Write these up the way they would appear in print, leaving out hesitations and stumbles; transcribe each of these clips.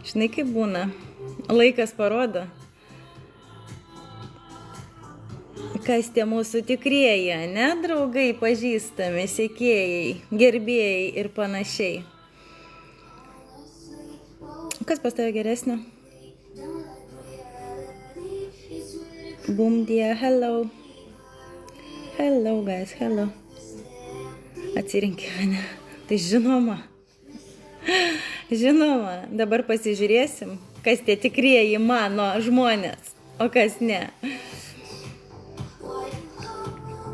Žinai, kaip būna. Laikas parodo. Kas tie mūsų tikrieji, ne, draugai, pažįstami, sekėjai, gerbėjai ir panašiai. Kas pas tave geresnio? Boom, dear, hello. Hello, guys, hello. Atsirinkime, ne? Tai žinoma. Žinoma, dabar pasižiūrėsim, kas tie tikrieji mano žmonės, o kas ne.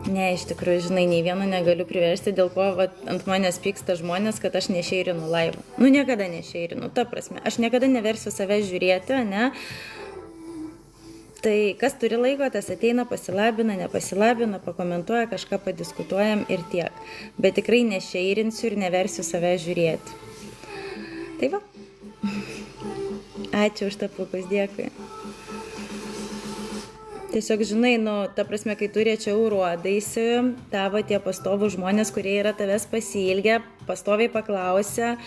Ne, iš tikrųjų, žinai, nei vieno negaliu priversti, dėl ko ant manęs pyksta žmonės, kad aš nešeirinu laivą. Nu, niekada nešeirinu, ta prasme. Aš niekada neversiu save žiūrėti, ne? Tai kas turi laiko, tas ateina, pasilabina, nepasilabina, pakomentuoja, kažką padiskutuojam ir tiek. Bet tikrai nešeirinsiu ir neversiu save žiūrėti. Tai va. Ačiū už tapukus, dėkui. Tiesiog, žinai, ta prasme, kai tu rečiau rodaisi, tavo tie pastovų žmonės, kurie yra tavęs pasiilgę, pastoviai paklausia,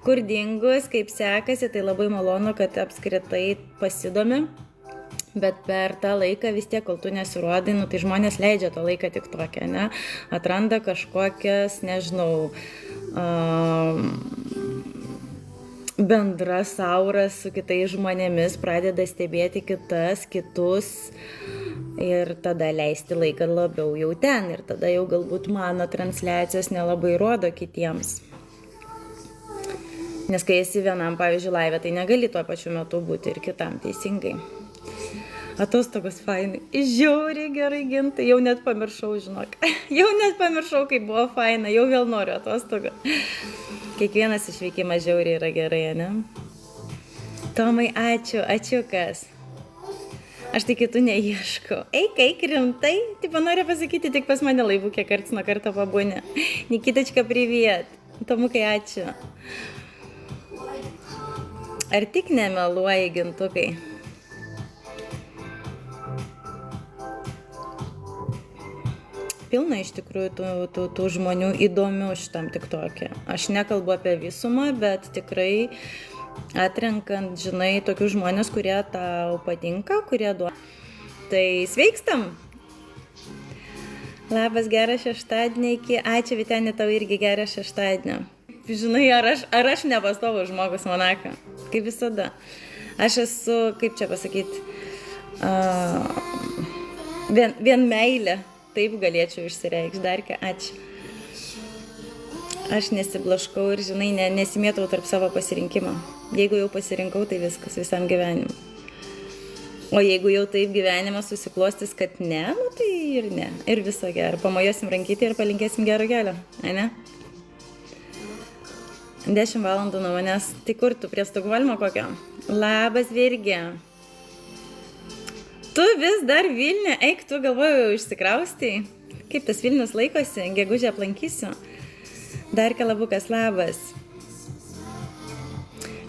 kur dingus, kaip sekasi, tai labai malonu, kad apskritai pasidomi. Bet per tą laiką vis tiek, kol tu nesirodai, tai žmonės leidžia tą laiką tik tokią, ne? Atranda kažkokias, nežinau, bendras auras su kitais žmonėmis, pradeda stebėti kitus ir tada leisti laiką labiau jau ten ir tada jau galbūt mano transliacijos nelabai rodo kitiems. Nes kai esi vienam, pavyzdžiui, laive, tai negali tuo pačiu metu būti ir kitam teisingai. Atostogos fainai. Žiauriai gerai, Gintai, jau net pamiršau, žinok. Jau net pamiršau, kaip buvo faina, jau vėl noriu atostogų. Kiekvienas išvykimas žiauriai yra gerai, ne? Tomai, ačiū, ačiukas. Aš tai kitų neieškau. Eik, rimtai. Taip noriu pasakyti, tik pas mane laivukė karts nuo karto pabūnė. Nikitačka, priviet. Tomukai, ačiū. Ar tik nemeluoji, Gintukai? Pilna iš tikrųjų tų žmonių įdomių šitam TikTok'e. Aš nekalbu apie visumą, bet tikrai atrenkant, žinai, tokius žmonės, kurie tau patinka, kurie duoda. Tai sveikstam! Labas, gerą šeštadienį iki. Ačiū, Vytenė, tau irgi gerą šeštadienį. Žinai, ar aš nepastovus žmogus Monake? Kaip visada. Aš esu, kaip čia pasakyti, vien meilė. Taip galėčiau išsireikšti, Darkė, ačiū. Aš nesiblaškau ir, žinai, nesimėtau tarp savo pasirinkimo. Jeigu jau pasirinkau, tai viskas visam gyvenimui. O jeigu jau taip gyvenimas susiklostys, kad ne, tai ir ne. Ir viso gero. Pamojosim rankytį ir palinkėsim gero kelio, ne? 10 valandų nuo manęs. Tai kur tu, prie Stokholmo kokio? Labas, Virgė. Tu vis dar Vilniuje, eik, tu galvoju išsikraustai. Kaip tas Vilnius laikosi, gegužę aplankysiu. Darkė Labukas, labas.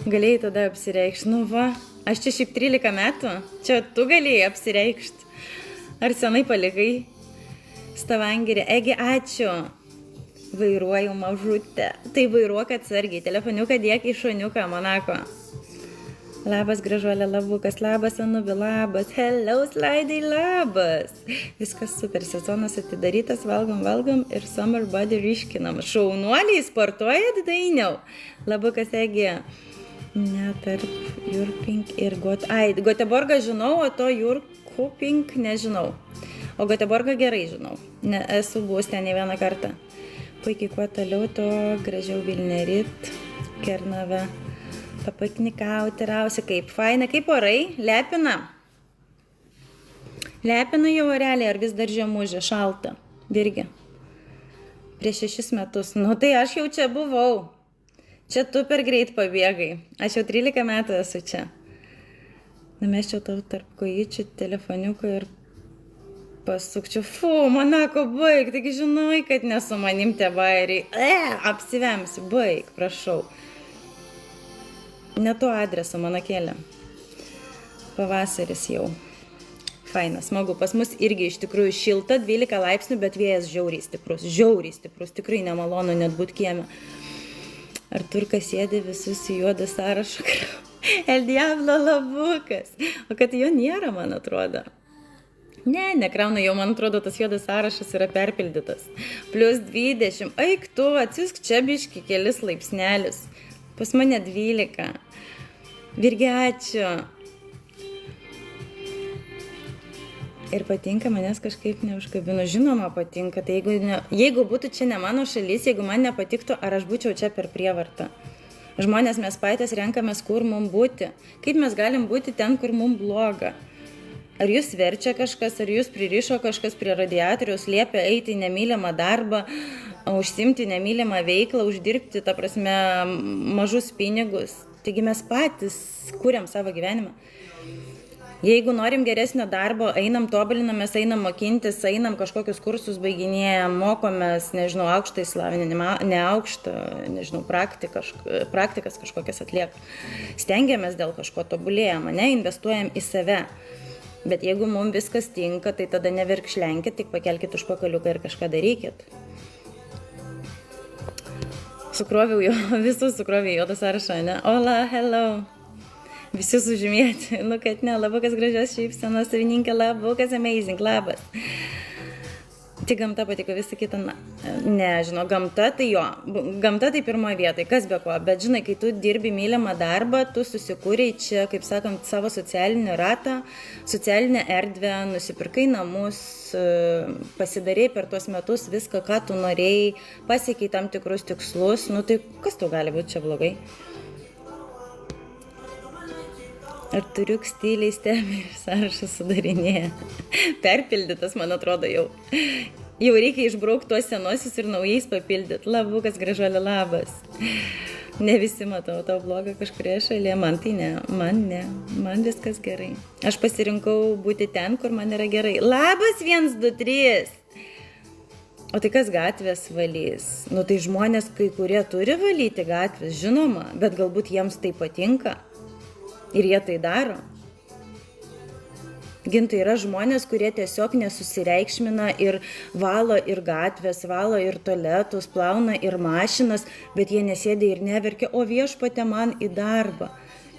Galėjai tada apsireikšti, nu va, aš čia šiaip 13 metų, čia tu galėjai apsireikšti. Ar senai palikai Stavangirį? Egi, ačiū. Vairuoju mažutę. Tai vairuok atsargiai, telefoniuką dėk į šuniuką, Monako. Labas, gražuolė Labukas, labas, Anubi, labas, hello, slaidai, labas. Viskas super, sezonas atidarytas, valgom ir summer body ryškinam. Šaunuoliai, sportuojat dainiau? Labukas, egi, ne tarp Jurpink ir Göteborgą žinau, o to Jurkupink nežinau. O Göteborgą gerai žinau, esu buvus ten ne vieną kartą. Puikiai, kuo toliau, to gražiau Vilnerit, Kernave. Papiknikauti, rausi, kaip faina, kaip orai, lepina. Lepina jau orelį, ar vis dar žemužė, šalta, Virgi. Prieš 6 metus, nu tai aš jau čia buvau. Čia tu per greit pabėgai, aš jau 13 metų esu čia. Numesčiau tau tarp kojičių telefoniuką ir pasukčiau, Monako, baig, taigi žinai, kad nesu manim tie bairiai. Apsivemsiu, baig, prašau. Ne tuo adresu, Monakėlė. Pavasaris jau. Faina, smagu. Pas mus irgi iš tikrųjų šilta, 12 laipsnių, bet vėjas žiauriai stiprus. Tikrai nemalonu net būt kieme. Ar turkas sėdė visus į juodą sąrašą? El Diablo labukas. O kad jo nėra, man atrodo. Ne, nekrauna, jau man atrodo, tas juodas sąrašas yra perpildytas. Plius 20. Eik tu, atsiusk čia biški kelis laipsnelius. Pas mane 12. Virgi, ačiū. Ir patinka, manęs kažkaip neužkabino. Žinoma, patinka. Tai jeigu būtų čia ne mano šalis, jeigu man nepatiktų, ar aš būčiau čia per prievartą. Žmonės mes patys renkamės, kur mums būti. Kaip mes galim būti ten, kur mums bloga. Ar jūs verčia kažkas, ar jūs pririšo kažkas prie radiatoriaus, liepia eiti į nemylimą darbą, užsimti nemylimą veiklą, uždirbti, ta prasme, mažus pinigus. Taigi mes patys kuriam savo gyvenimą. Jeigu norim geresnio darbo, einam tobulinamės, einam mokintis, einam kažkokius kursus baiginėjam, mokomės, nežinau, aukštą įslavinimą, ne aukštą, nežinau, praktikas kažkokias atliekam. Stengiamės dėl kažko tobulėjam, ne, investuojam į save. Bet jeigu mums viskas tinka, tai tada neverkšlenkit, tik pakelkit užpakaliuką ir kažką darykit. Sukroviau jau, visus sukroviau juodą sąrašą, ne? Ola, hello. Visi sužymėti, nu kad ne, labukas gražios šypsenos, savininkė, labukas amazing, labas. Tik gamta patiko, visą kitą, ne, žinau, gamta tai jo, gamta tai pirmoje vietoje, kas be ko, bet žinai, kai tu dirbi mylimą darbą, tu susikūrei čia, kaip sakant, savo socialinį ratą, socialinę erdvę, nusipirkai namus, pasidarei per tuos metus viską, ką tu norėjai, pasiekiai tam tikrus tikslus, nu tai kas tau gali būti čia blogai? Ar turiu stiliai stebi ir sąrašas sudarinėja. Perpildytas, man atrodo, jau. Jau reikia išbraukti tuos senosius ir naujais papildyti. Labukas, gražuolė, labas. Ne visi matau tavo blogą kažkurioje šalyje. Man tai ne, man viskas gerai. Aš pasirinkau būti ten, kur man yra gerai. Labas, 1, 2, 3. O tai kas gatvės valys? Nu tai žmonės, kai kurie turi valyti gatvės, žinoma, bet galbūt jiems tai patinka. Ir jie tai daro. Gintai yra žmonės, kurie tiesiog nesusireikšmina ir valo ir gatvės, valo ir tualetus, plauna ir mašinas, bet jie nesėdė ir neverkia, o viešpatė man į darbą.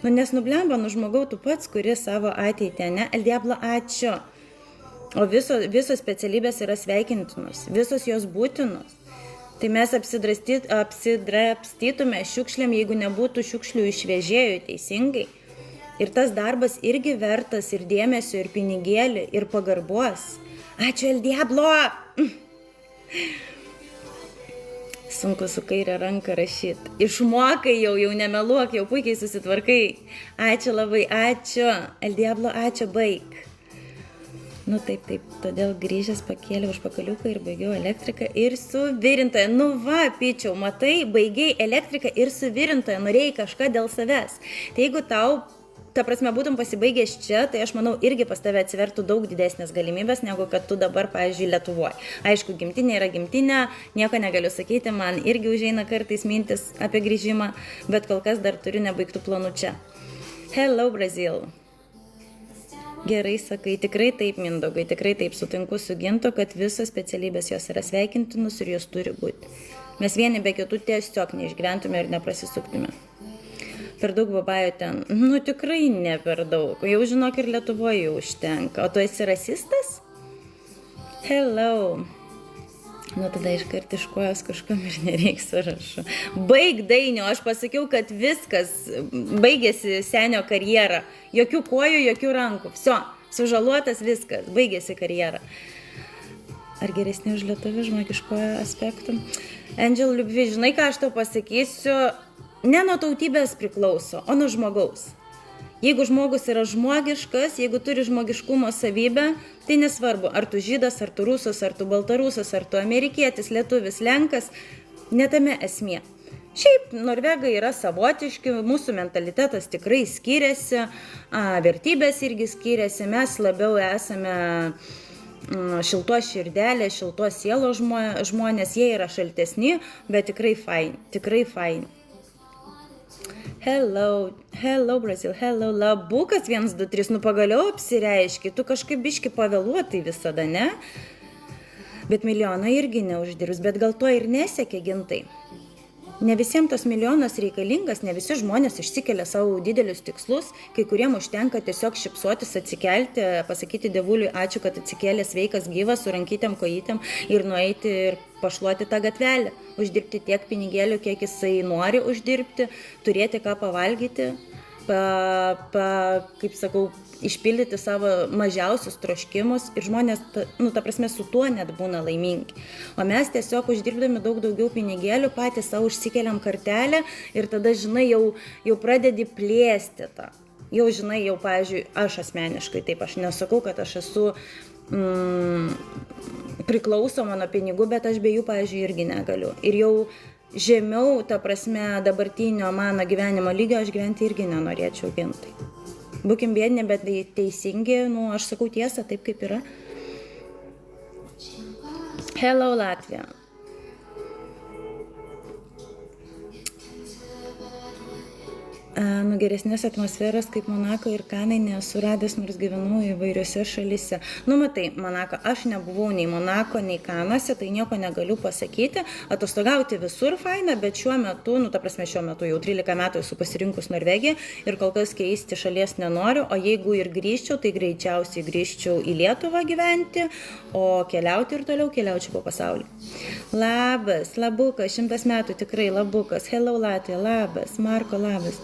Nu, nes nublemba, nu žmogau, tu pats, kuris savo ateitį, ne? El Diablo, ačiū. O visos specialybės yra sveikintinos, visos jos būtinos. Tai mes apsidrapstytume šiukšlėm, jeigu nebūtų šiukšlių išvežėjų teisingai. Ir tas darbas irgi vertas ir dėmesio, ir pinigėlį, ir pagarbos. Ačiū, El Diablo! Sunku su kairė ranka rašyti. Išmokai jau nemeluok, jau puikiai susitvarkai. Ačiū labai, ačiū. El Diablo, ačiū, baig. Nu taip, todėl grįžęs pakėliau užpakaliuką ir baigiau elektriką ir suvirintoją. Nu va, pičiau, matai, baigiai elektriką ir suvirintoją, norėjai kažką dėl savęs. Tai jeigu tau, ta prasme, būtum pasibaigęs čia, tai aš manau, irgi pas tave atsivertų daug didesnės galimybės, negu kad tu dabar, pavyzdžiui, Lietuvoje. Aišku, gimtinė yra gimtinė, nieko negaliu sakyti, man irgi užeina kartais mintis apie grįžimą, bet kol kas dar turiu nebaigtų planų čia. Hello, Brazil. Gerai sakai, tikrai taip, Mindaugai, tikrai taip sutinku su Gintu, kad visos specialybės jos yra sveikintinus ir jos turi būti. Mes vieni be kitų tiesiog neišgyventume ir neprasisuktume. Per daug babajo ten, nu tikrai ne per daug, jau žinok ir Lietuvoje jau užtenka, o tu esi rasistas? Hello. Nu tada iškart iš kojos kažkam ir nereiks sąrašų. Baig Dainio, aš pasakiau, kad viskas, baigėsi senio karjera, jokių kojų, jokių rankų, viso, sužalotas viskas, baigėsi karjera. Ar geresni už lietuvių žmogiškojo aspektų? Angel Liubvi, žinai ką aš tau pasakysiu? Ne nuo tautybės priklauso, o nuo žmogaus. Jeigu žmogus yra žmogiškas, jeigu turi žmogiškumo savybę, tai nesvarbu, ar tu žydas, ar tu rusas, ar tu baltarusas, ar tu amerikietis, lietuvis, lenkas, ne tame esmė. Šiaip Norvegai yra savotiški, mūsų mentalitetas tikrai skiriasi, vertybės irgi skiriasi, mes labiau esame šiltos širdelės, šiltos sielos žmonės, jie yra šaltesni, bet tikrai fain. Hello Brazil, hello, labukas 1, 2, 3, nu pagaliau apsireiški, tu kažkaip biški pavėluotai visada, ne? Bet milijoną irgi neuždirbs, bet gal to ir nesekė, Gintai. Ne visiems tos milijonas reikalingas, ne visi žmonės išsikelia savo didelius tikslus, kai kuriem užtenka tiesiog šipsuotis, atsikelti, pasakyti dievuliui ačiū, kad atsikėlė sveikas, gyvas, su rankytėm, kojytėm ir nueiti ir pašluoti tą gatvelę, uždirbti tiek pinigėlių, kiek jisai nori uždirbti, turėti ką pavalgyti, kaip sakau, išpildyti savo mažiausius troškimus ir žmonės, ta prasme, su tuo net būna laimingi. O mes tiesiog uždirbdami daug daugiau pinigėlių patys savo užsikeliam kartelę ir tada, žinai, jau pradedi plėsti tą. Jau, žinai, jau, pavyzdžiui, aš asmeniškai, taip, aš nesakau, kad aš esu priklausoma nuo pinigų, bet aš be jų, pavyzdžiui, irgi negaliu. Ir jau žemiau, ta prasme, dabartinio mano gyvenimo lygio aš gyventi irgi nenorėčiau gintai. Būkim biedni, bet teisingi, aš sakau tiesą, taip kaip yra. Hello, Latvija. Geresnės atmosferos kaip Monako ir Kanai nesu radęs, nors gyvenau įvairiose šalyse. Matai, Monako, aš nebuvau nei Monako, nei Kanuose, tai nieko negaliu pasakyti. Atostogauti visur faina, bet šiuo metu, ta prasme šiuo metu jau 13 metų esu pasirinkus Norvegiją ir kol kas keisti šalies nenoriu, o jeigu ir grįžčiau, tai greičiausiai grįžčiau į Lietuvą gyventi, o keliauti ir toliau keliaučiau po pasaulį. Labas, Labukas, 100 metų tikrai Labukas. Hello, Latvija, labas, Marko, labas.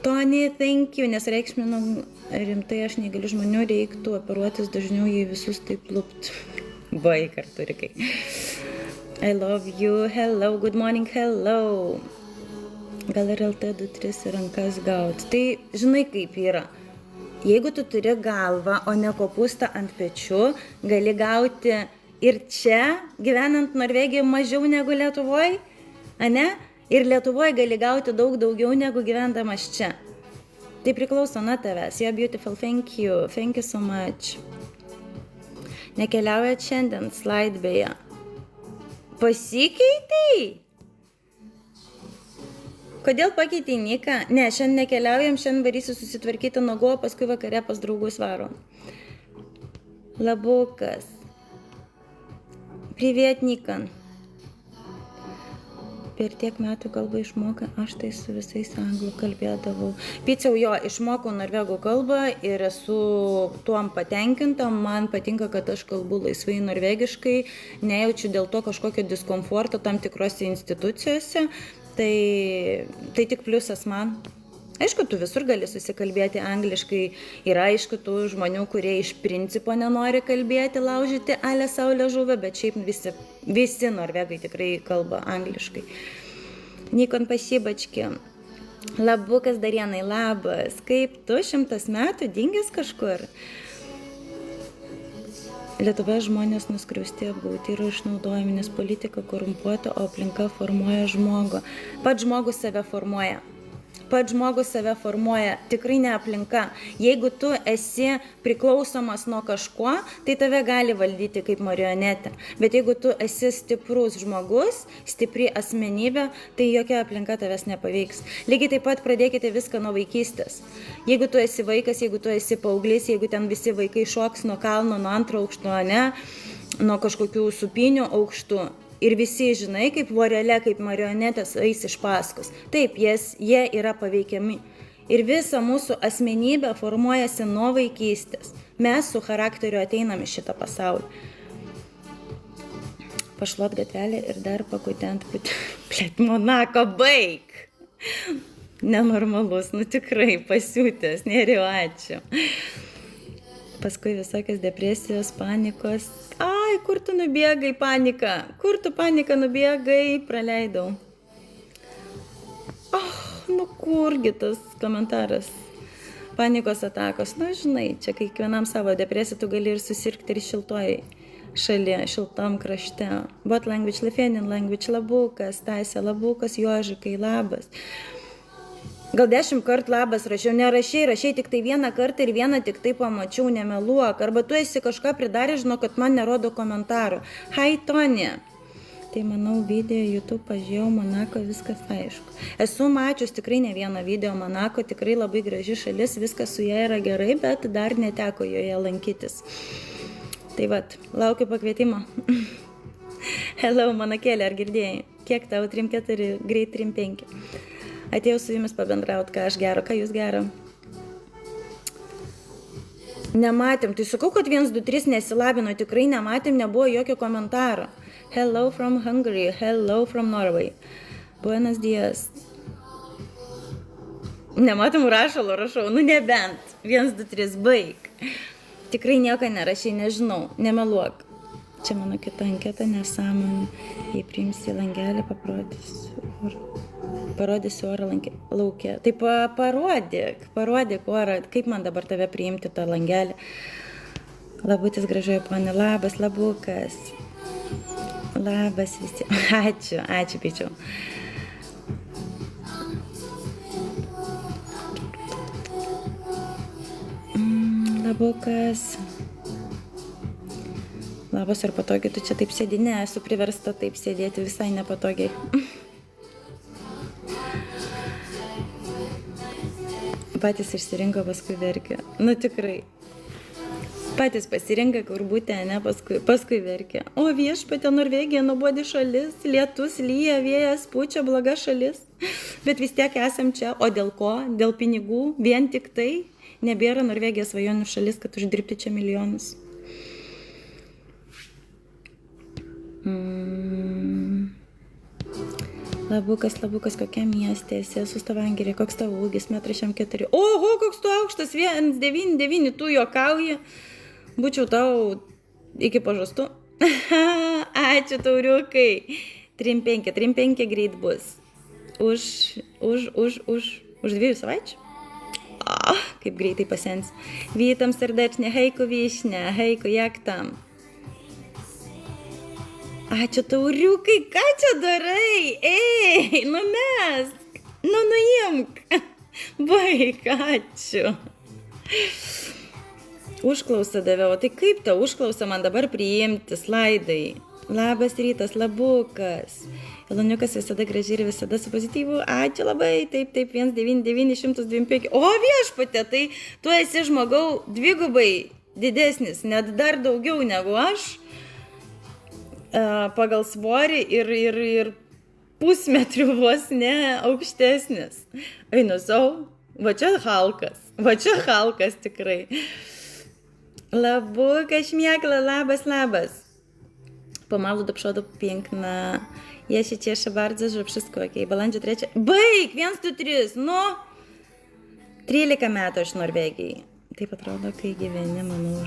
Tony, thank you, nes reikšminu rimtai, aš negaliu žmonių, reiktų operuotis dažniau, jei visus taip lupt. Bai karturikai. I love you, hello, good morning, hello. Gal ir LT23 į rankas gauti. Tai žinai kaip yra. Jeigu tu turi galvą, o ne kopūstą ant pečių, gali gauti ir čia, gyvenant Norvegijoje, mažiau negu Lietuvoje, ane? Ir Lietuvoje gali gauti daug daugiau negu gyvendamas čia. Tai priklauso nuo tavęs. You're beautiful, thank you so much. Nekeliaujat šiandien, slide beje. Pasikeitei? Kodėl pakeitei niką? Ne, šiandien nekeliaujam, šiandien varysiu susitvarkyti nuogo, paskui vakare pas draugus varom. Labukas. Privet, Nikan. Per tiek metų kalbą išmokai, aš tai su visais anglų kalbėdavau. Piciau jo, išmokau norvegų kalbą ir esu tuom patenkinta. Man patinka, kad aš kalbu laisvai norvegiškai, nejaučiu dėl to kažkokio diskomforto tam tikrose institucijose. Tai tik pliusas man. Aišku, tu visur gali susikalbėti angliškai. Yra aišku tų žmonių, kurie iš principo nenori kalbėti, laužyti ale saulė žuvę, bet šiaip visi norvegai tikrai kalba angliškai. Nikon pasibački. Labukas Darienai, labas. Kaip tu 100 metų dingęs kažkur? Lietuvoje žmonės nuskriausti, apgauti ir išnaudojami, nes politika korumpuota, o aplinka formuoja žmogų. Pats žmogus save formuoja. Pats žmogus save formuoja, tikrai ne aplinka. Jeigu tu esi priklausomas nuo kažko, tai tave gali valdyti kaip marionetė. Bet jeigu tu esi stiprus žmogus, stipri asmenybė, tai jokia aplinka tavęs nepaveiks. Lygiai taip pat pradėkite viską nuo vaikystės. Jeigu tu esi vaikas, jeigu tu esi paauglys, jeigu ten visi vaikai šoks nuo kalno, nuo antro aukšto, ne, nuo kažkokių supinių aukštų, ir visi, žinai, kaip vorelė, kaip marionetės eis iš paskos. Taip, jie yra paveikiami. Ir visa mūsų asmenybė formuojasi nuo vaikystės. Mes su charakteriu ateiname šitą pasaulį. Pašluot gatvelį ir dar pakutent plėt Monako, baig! Nenormalus, tikrai pasiūtęs, neriu, ačiū. Paskui visokios depresijos, panikos. Ai, kur tu nubėgai, panika? Kur tu paniką nubėgai? Praleidau. Kurgi tas komentaras? Panikos atakos. Žinai, čia kiekvienam savo depresiją tu gali ir susirgti ir šiltoj šalyje, šiltam krašte. Bot language, Lithuanian language, Labukas, Taisė, Labukas, Jožikai, labas. Gal 10 kartų labas rašiau, nerašiai tik tai vieną kartą ir vieną tik tai pamačiau, nemeluok. Arba tu esi kažką pridarė, žinau, kad man nerodo komentarų. Hi, Tony. Tai manau, video YouTube pažiūrėjau, Monako, viskas aišku. Esu mačius tikrai ne vieną video Monako, tikrai labai graži šalis, viskas su ją yra gerai, bet dar neteko joje lankytis. Tai vat, laukiu pakvietimo. Hello, manakėlė, ar girdėjai? Kiek tau 3-4, greit 3-5. Atėjau su jumis pabendraut, ką aš gero, ką jūs gero. Nematėm, tai sakau, kad 1, 2, 3 nesilabino, tikrai nematėm, nebuvo jokio komentaro. Hello from Hungary, hello from Norway. Buenos dias. Nematom rašalo, rašau, nu nebent. 1, 2, 3, baig. Tikrai nieko nerašai, nežinau, nemeluok. Čia mano kita anketa, nesąmonė. Jei priimsi langelį, parodysiu orą lauke. Tai parodyk orą, kaip man dabar tave priimti tą langelį. Labutis gražioji ponė, labas, labukas. Labas visi. Ačiū, pičiau. Labukas. Labas, ar patogiai tu čia taip sėdi? Ne, esu priversta taip sėdėti visai nepatogiai. Patys išsirinko, paskui verkia. Nu tikrai. Patys pasirinka, kur būti, ne, paskui verkia. O viešpatė, Norvegija, nuobodi šalis, lietus, lyja, vėjas, pučia, bloga šalis. Bet vis tiek esam čia. O dėl ko? Dėl pinigų? Vien tik tai? Nebėra Norvegija svajonių šalis, kad uždirbti čia milijonus. Labukas, kokia miestė esi, esu Stavangerė, koks tavo ūgis, 1,4 m. Oho, koks tu aukštas, 1,99, tu juokauji. Būčiau tau iki pažastų. Ačiū, tauriukai. 3,5 greit bus. Už 2 savaičių. Kaip greitai pasens. Vytam sardečne, heiku vyšne, heiku, jak tam. Ačiū, tauriukai, ką čia darai? Ei, numesk, nuimk. Baik, ačiū. Užklausą daviau, tai kaip ta užklausą man dabar priimti, slaidai? Labas rytas, labukas. Iloniukas visada graži ir visada su pozityvu. Ačiū labai, taip, 199, 125. O viešpatė, tai tu esi žmogau dvigubai didesnis, net dar daugiau negu aš. Pagal svorį ir pusmetrių vos ne aukštesnis. Einu sau, va čia Halkas tikrai. Labukas, šmiekla, labas. Помалу до przodu piękna. Ja się cieszę bardzo, że wszystko okej. Balandžio 3. Baig, 1, 2, 3, nu. 13 metų aš Norvegijai. Taip atrodo, kai gyveni, manau,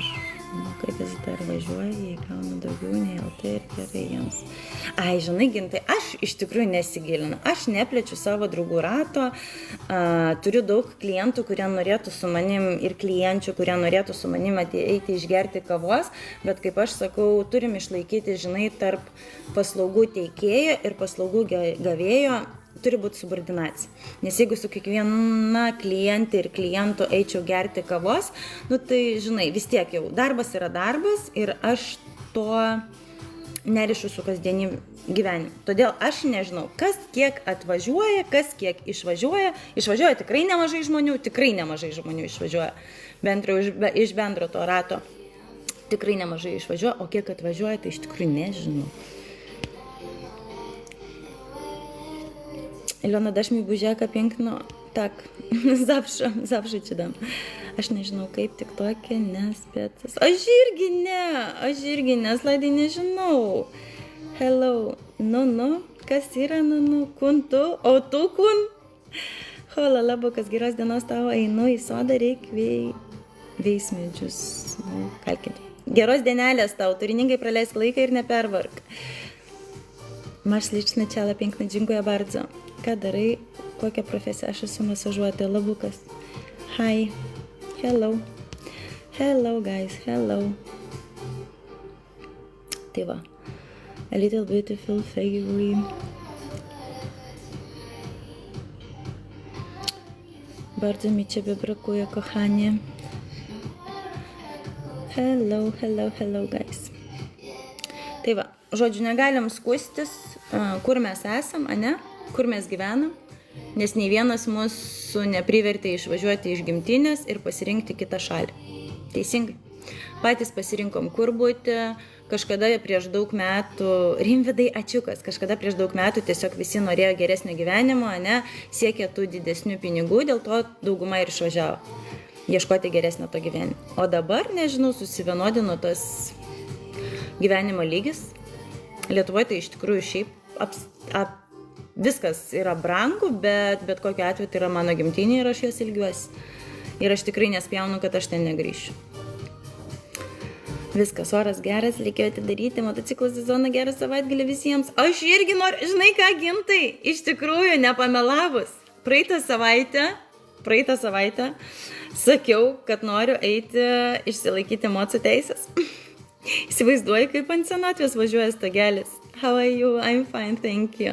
kai vis dar važiuoji, jie gauna daugiau nei LT ir gerai jiems. Ai, žinai, Gintai, aš iš tikrųjų nesigilinu. Aš neplečiu savo draugų rato. Turiu daug klientų, kurie norėtų su manim ir klienčių, kurie norėtų su manim eiti išgerti kavos, bet kaip aš sakau, turim išlaikyti, žinai, tarp paslaugų teikėjo ir paslaugų gavėjo turi būti subordinacija. Nes jeigu su kiekviena klientė ir klientu eičiau gerti kavos, nu tai, žinai, vis tiek jau darbas yra darbas ir aš to nerišu su kasdieniu gyvenimu. Todėl aš nežinau, kas kiek atvažiuoja, kas kiek išvažiuoja. Išvažiuoja tikrai nemažai žmonių išvažiuoja. Iš bendro to rato tikrai nemažai išvažiuoja, o kiek atvažiuoja, tai iš tikrųjų nežinau. Iliona, daš mi bužiaką piękno. Tak, zawsze ci dam. Aš nežinau kaip, tik tokia nespėtas. Aš irgi ne, slaidai nežinau. Hello, nu, kas yra, nu, kun tu, o tu kun? Hola, labukas, geros dienos tavo, einu į sodą, reikia veismedžius kalkinti. Geros dienelės tau, turiningai praleisk laiką ir nepervark. Masz liczne ciała, piękne, dziękuję bardzo. Ką darai, kokią profesiją? Aš esu masažuotoja, labukas. Hi, hello guys, hello. Tai va, a little beautiful fairy. Bardzo mi ciebie brakuje, kochanie. Hello guys. Tai va, žodžiu, negalim skustis, kur mes esam, ane? Kur mes gyvenam, nes nei vienas mūsų neprivertė išvažiuoti iš gimtinės ir pasirinkti kitą šalį. Teisingai. Patys pasirinkom, kur būti. Kažkada prieš daug metų, Rimvidai ačiukas, kažkada prieš daug metų tiesiog visi norėjo geresnio gyvenimo, ne, siekė tų didesnių pinigų, dėl to dauguma ir išvažiavo ieškoti geresnio to gyvenimo. O dabar, nežinau, susivienodino tas gyvenimo lygis. Lietuvoje tai iš tikrųjų šiaip viskas yra brangu, bet kokiu atveju tai yra mano gimtinė ir aš jos ilgiuosi. Ir aš tikrai nespjaunu, kad aš ten negrįšiu. Viskas, oras geras, reikėjo atidaryti motociklo sezoną, gerą savaitgalį visiems. Aš irgi noriu, žinai ką, Gintai, iš tikrųjų nepamelavus. Praeitą savaitę sakiau, kad noriu eiti išsilaikyti mocų teisės. Įsivaizduoju, kaip ant senatvės važiuoja stogelis. How are you? I'm fine, thank you.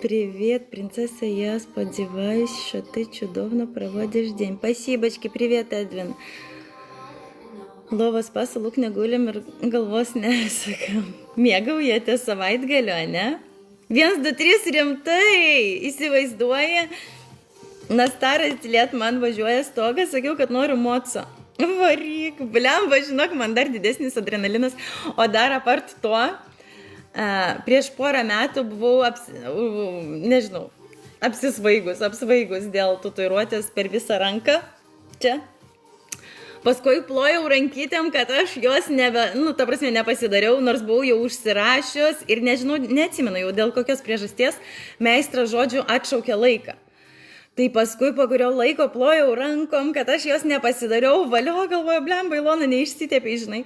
Привет, принцесса, я сподіваюсь, що ти чудовно проводиш день. Спасибочки, привет, Эдвин. Lovos pasaluk negulim ir galvos nesakam. Mėgaujate savaitgalio, ne? 1, 2, 3 rimtai, įsivaizduoja. Nastaras tylėt man važiuoja stogą, sakiau, kad noriu moco. Varyk, blemba, žinok, man dar didesnis adrenalinas. O dar apart to, prieš porą metų buvau, apsvaigus dėl tatuiruotės per visą ranką. Čia. Paskui plojau rankytėm, kad aš jos nepasidariau, nors buvau jau užsirašius ir neatsimenu jau dėl kokios priežasties meistras žodžių atšaukė laiką. Tai paskui po kurio laiko plojau rankom, kad aš jos nepasidariau, valio, galvoju, blemba, Ilona neišsitėpė, žinai.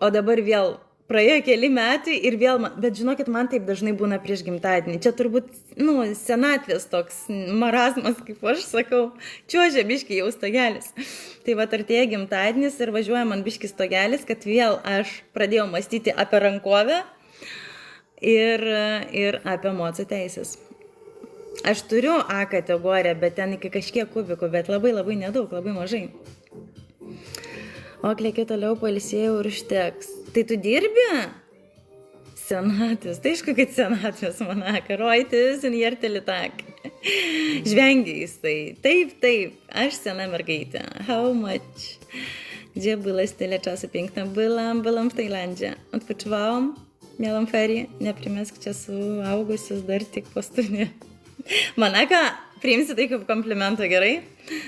O dabar vėl praėjo keli metai ir vėl, bet žinokit, man taip dažnai būna prieš gimtadienį. Čia turbūt, senatvės toks marazmas, kaip aš sakau, čiuožia biški jau stogelis. Tai va, artėja gimtadienis ir važiuoja man biški stogelis, kad vėl aš pradėjau mąstyti apie rankovę ir apie mocų teisės. Aš turiu A kategoriją, bet ten iki kažkiek kubikų, bet labai nedaug, labai mažai. O klėkiu toliau pailsėjau ir užteks. Tai tu dirbi? Senatvės, tai aišku, kad senatvės, Monaka, Roitis ir Jertelį tak. Žvengiais, tai taip, aš sena mergaitė. How much? Gdzie byłeś tyle czasu piękna? Byłam w Tajlandzie. Odpoczywałam, miałam ferie, neprimesk časų, augusius dar tik po studijų. Monaka, priimsi tai kaip komplimentą, gerai?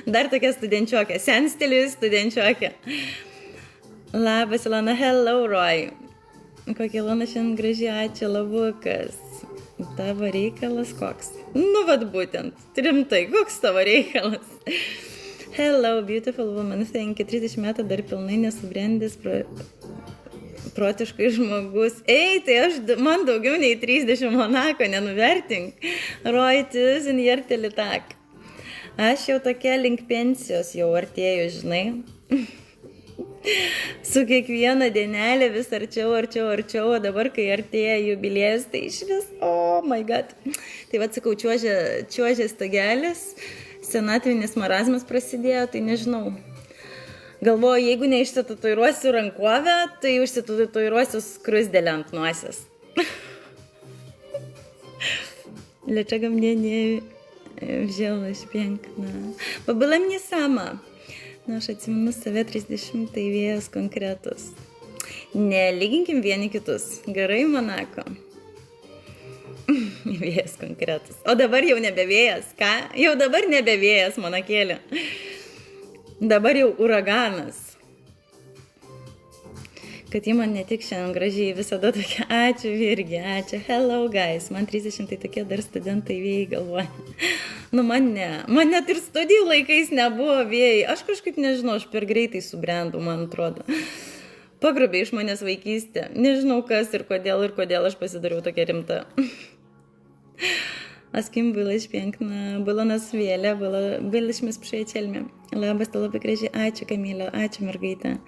Dar tokia studenčiokė, senstilius studenčiokė. Labas, Ilona, hello, Roy. Kokia Ilona šiandien graži, ačiū, labukas. Tavo reikalas koks? Vat būtent, rimtai, koks tavo reikalas? Hello, beautiful woman, thank you. 30 metų dar pilnai nesubrendęs protiškai žmogus. Ei, tai man daugiau nei 30, Monako, nenuvertink. Roitis ir Jertelį tak. Aš jau tokia link pensijos jau artėju, žinai. Su kiekviena dienelė vis arčiau, o dabar, kai artėja jubiliejus, tai iš vis, oh my god. Tai va, sakau, čiuožė stogelis, senatvinis marazmas prasidėjo, tai nežinau. Galvoju, jeigu neišsitatuiruosiu rankovę, tai užsitatuiruosiu skruzdėlę ant nosies. Dlaczego mnie nie wziąłeś, piękna? Bo była mnie sama. Aš atsimenu save 30, tai vėjas konkretus. Nelyginkim vieni kitus. Gerai, Monako. Vėjas konkretus. O dabar jau nebe vėjas, ką? Jau dabar nebe vėjas, Monakėlė. Dabar jau uraganas. Kad ji man ne tik šiandien gražiai, visada tokia, ačiū Virgi, ačiū, hello guys, man 30, tai tokie dar studentai vėjai galvoja. Man net ir studijų laikais nebuvo vėjai, aš kažkaip nežinau, aš per greitai subrendau, man atrodo. Pagrobė iš manęs vaikystė, nežinau kas ir kodėl aš pasidariau tokia rimta. А с кем былось пенкно? Было нас вėlė, byliśmy z przyjacielmi. Labas, tu labai gražiai. Ačiū, Kamilė, ačiū, mergaitė.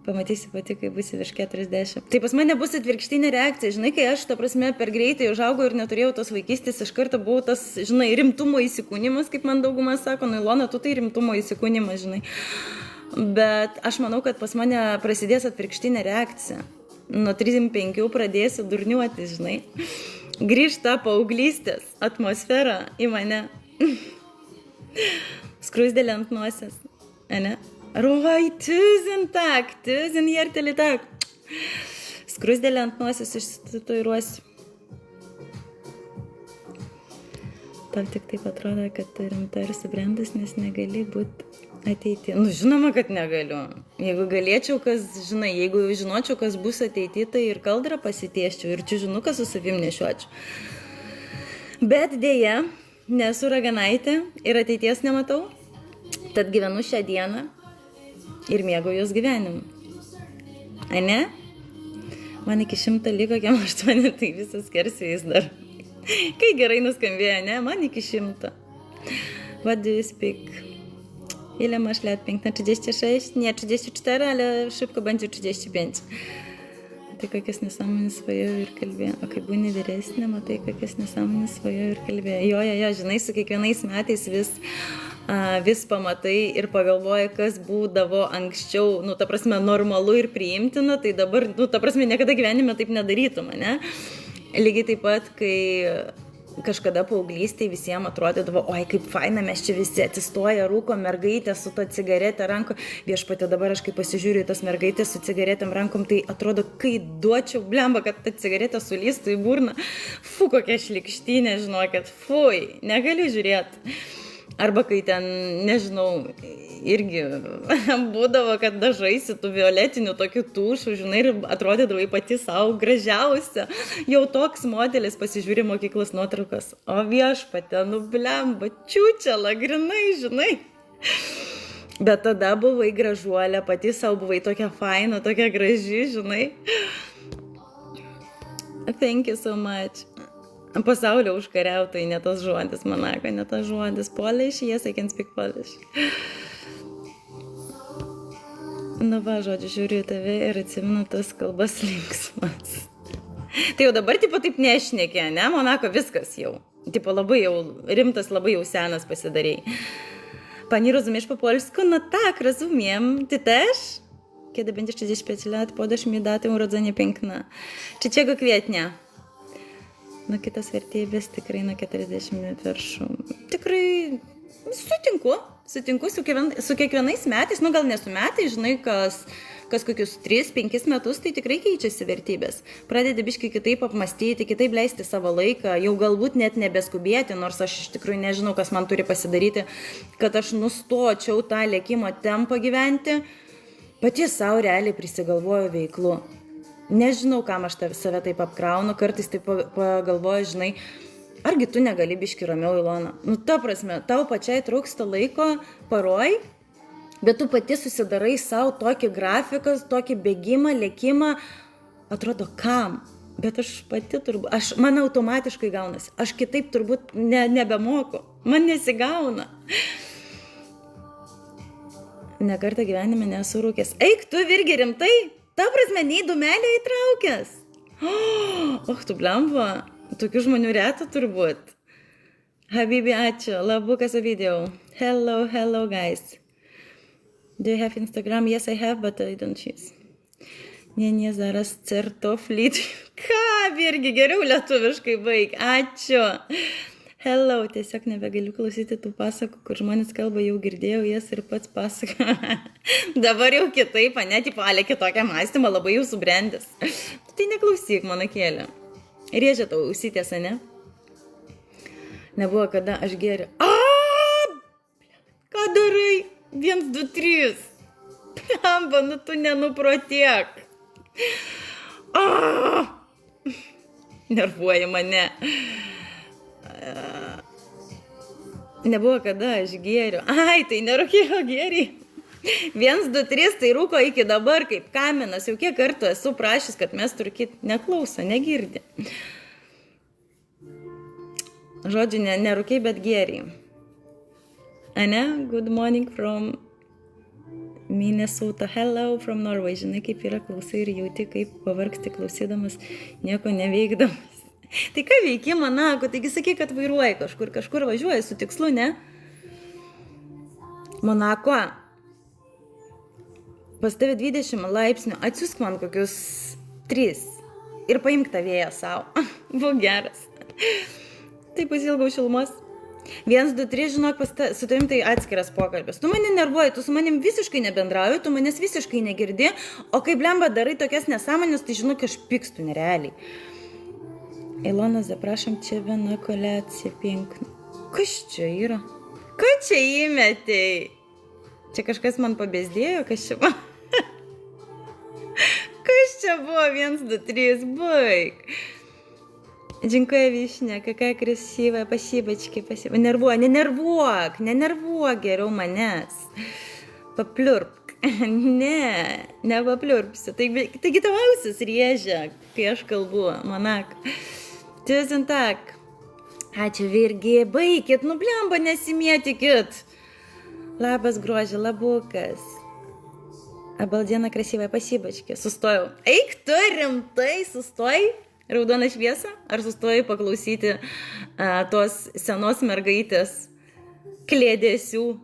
Pamatysi pati, kai būsi virš 40. Tai pas mane bus atvirkštinė reakcija. Žinai, kai aš, ta prasme, per greitai užaugau ir neturėjau tos vaikystės, iš karto buvau tas, žinai, rimtumo įsikūnimas, kaip man daugumas sako, Ilona, tu tai rimtumo įsikūnimas, žinai. Bet aš manau, kad pas mane prasidės atvirkštinė reakcija. Nuo 35 pradėsiu durniuoti, žinai. Grįžta paauglystės atmosfera į mane. Skruzdėlė ant nosies. Ane? Oi, 1000 hjärtelig tack. Skruzdėlė ant nosies išsitatuiruosiu. Tau tik taip atrodo, kad rimta ir subrendus, nes negali būti ateityje. Nu, žinoma, kad negaliu. Jeigu galėčiau, jeigu žinočiau, kas bus ateityje, tai ir kaldrą pasitieščiau, ir čiužinuką su savim nešiočiau. Bet dėja, nesu raganaitė ir ateities nematau, tad gyvenu šią dieną ir mėgaujuos gyvenimu. Ane? Man iki 100 liko, kiam 8, tai visas skersvėjais dar. Kai gerai nuskambėjo, ne? Man iki 100. What do you speak? Ile masz lat? Piękna 36? Nie, 34, ale szybko będzie 35. Tai kokias nesąmonės svajojau ir kalbėjau. O kai būni vyresnė, matai, kokias nesąmonės svajojau ir kalbėjau. Jo, žinai, su kiekvienais metais vis pamatai ir pagalvoji, kas būdavo anksčiau, nu, ta prasme, normalu ir priimtina, tai dabar, nu, ta prasme, niekada gyvenime taip nedarytum, ne? Lygiai taip pat, kai kažkada paauglystėje visiems atrodydavo, oi, kaip faina, mes čia visi atsistoja, rūko mergaitė su to cigaretė ranko. Viešpatie, dabar aš kai pasižiūriu į tas mergaitės su cigaretėm rankom, tai atrodo, kai duočiau, blemba, kad ta cigaretė sulystų į burną. Fu, kokia šlikštynė, žinokit, fui, negaliu žiūrėti. Arba kai ten, nežinau, irgi būdavo, kad dažaisi tų violetinių tokių tušų, žinai, ir atrodydavai pati savo gražiausia. Jau toks modelis, pasižiūri mokyklos nuotraukas. O viešpatė, nu blemba, čiūčela, grinai, žinai. Bet tada buvai gražuolė, pati savo buvai tokia faina, tokia graži, žinai. Thank you so much. Pasaulio užkariautojai, ne tas žodis, manako, ne tas žodis. Polish, yes, I can speak Polish. Nu va, žodžiu, žiūriu į tave ir atsimenu tas kalbas linksmas. Tai jau dabar, tipo, taip nešnekė, ne? Monako, viskas jau. Tipo, labai jau rimtas, labai jau senas pasidarėjai. Pani, rozumiesz po polsku? No tak, rozumiem. Ty też? Kiedy będziesz 35 lat, podasz mi datę urodzenia piękna. 3 kwietnia. Nu, kitas vertybės tikrai nuo 40 viršų. Tikrai sutinku su kiekvienais metais, nu gal nesu metais, žinai, kas kokius 3-5 metus, tai tikrai keičiasi vertybės. Pradedi biškai kitaip apmastyti, kitaip leisti savo laiką, jau galbūt net nebeskubėti, nors aš iš tikrųjų nežinau, kas man turi pasidaryti, kad aš nustočiau tą lėkimo tempą gyventi, pati savo realiai prisigalvoju veiklų. Nežinau, kam aš save taip apkraunu, kartais taip pagalvoju, žinai, argi tu negali biški ramiau, Ilona? Nu, ta prasme, tau pačiai trūksta laiko paroj, bet tu pati susidarai savo tokį grafiką, tokį bėgimą, lėkimą, atrodo, kam? Bet aš pati turbūt, man automatiškai gaunasi, aš kitaip turbūt nebemoku, man nesigauna. Nekartą gyvenime nesu rūkęs. Eik, tu virgi rimtai? Ta prasme, nei dūmelio įtraukęs. Tu blemba, tokių žmonių retų turbūt. Habibi, ačiū, labukas video. Hello guys. Do you have Instagram? Yes, I have, but I don't choose. Ne, zaras certoflit. Ką, virgi, geriau lietuviškai baig. Ačiū. Hello, tiesiog nebegaliu klausyti tų pasakų, kur žmonės kalba, jau girdėjau jas ir pats pasako. Dabar jau kitaip, ne, tipo, ale kitokią mąstymą, labai jau subrendęs. Tai neklausyk, mano kėlė. Rėžia tau ausitės, ne? Nebuvo kada aš geriu. Ką darai? 1, 2, 3. Plemba, nu tu nenuprotėk. Nervuoja mane. Nebuvo kada aš gėriu. Tai nerūkėjo gėrį. 1, 2, 3, tai rūko iki dabar kaip kaminas. Jau kiek kartų esu prašęs, kad mes rūkyt neklauso, negirdi. Žodžiu, nerūkiai, bet gėrį. Ane? Good morning from Minnesota. Hello from Norway. Žinai, kaip yra, klausai ir jauti, kaip pavargsti klausydamas, nieko neveikdamas. Tai ką veiki, Monako? Taigi sakai, kad vairuoji kažkur važiuoji su tikslu, ne? Monako, pas tave 20 laipsnių, atsiusk man kokius 3 ir paimk tą vėją savo. Buvo geras. Tai pasilgau šilumos. 1, 2, 3, žinok, su tavim tai atskiras pokalbis. Tu mane nervuoji, tu su manim visiškai nebendrauji, tu manęs visiškai negirdi, o kai blemba darai tokias nesąmonės, tai žinok, aš pykstu nerealiai. Ilona, zaprašom, čia viena kolekcija pinkna. Kas čia yra? Ką čia įmetei? Čia kažkas man pabėsdėjo, kas čia buvo? Kas čia buvo? 1, 2, 3, baig. Dziękuję, Višnia, какая красивая, спасибочки, спасибо. Nenervuok geriau manęs. Papliurpk. Nepapliurpsiu. Taigi tavo ausis rėžia, kai aš kalbu, manak. Tusen tak. Ačiū, Virgi, baikit, blemba, nesimėtikit. Labas, grožė, labukas. Обалденно красивая, спасибочки. Sustojau. Eik tu rimtai, sustojai? Raudona šviesa? Ar sustojai paklausyti tos senos mergaitės klėdėsių?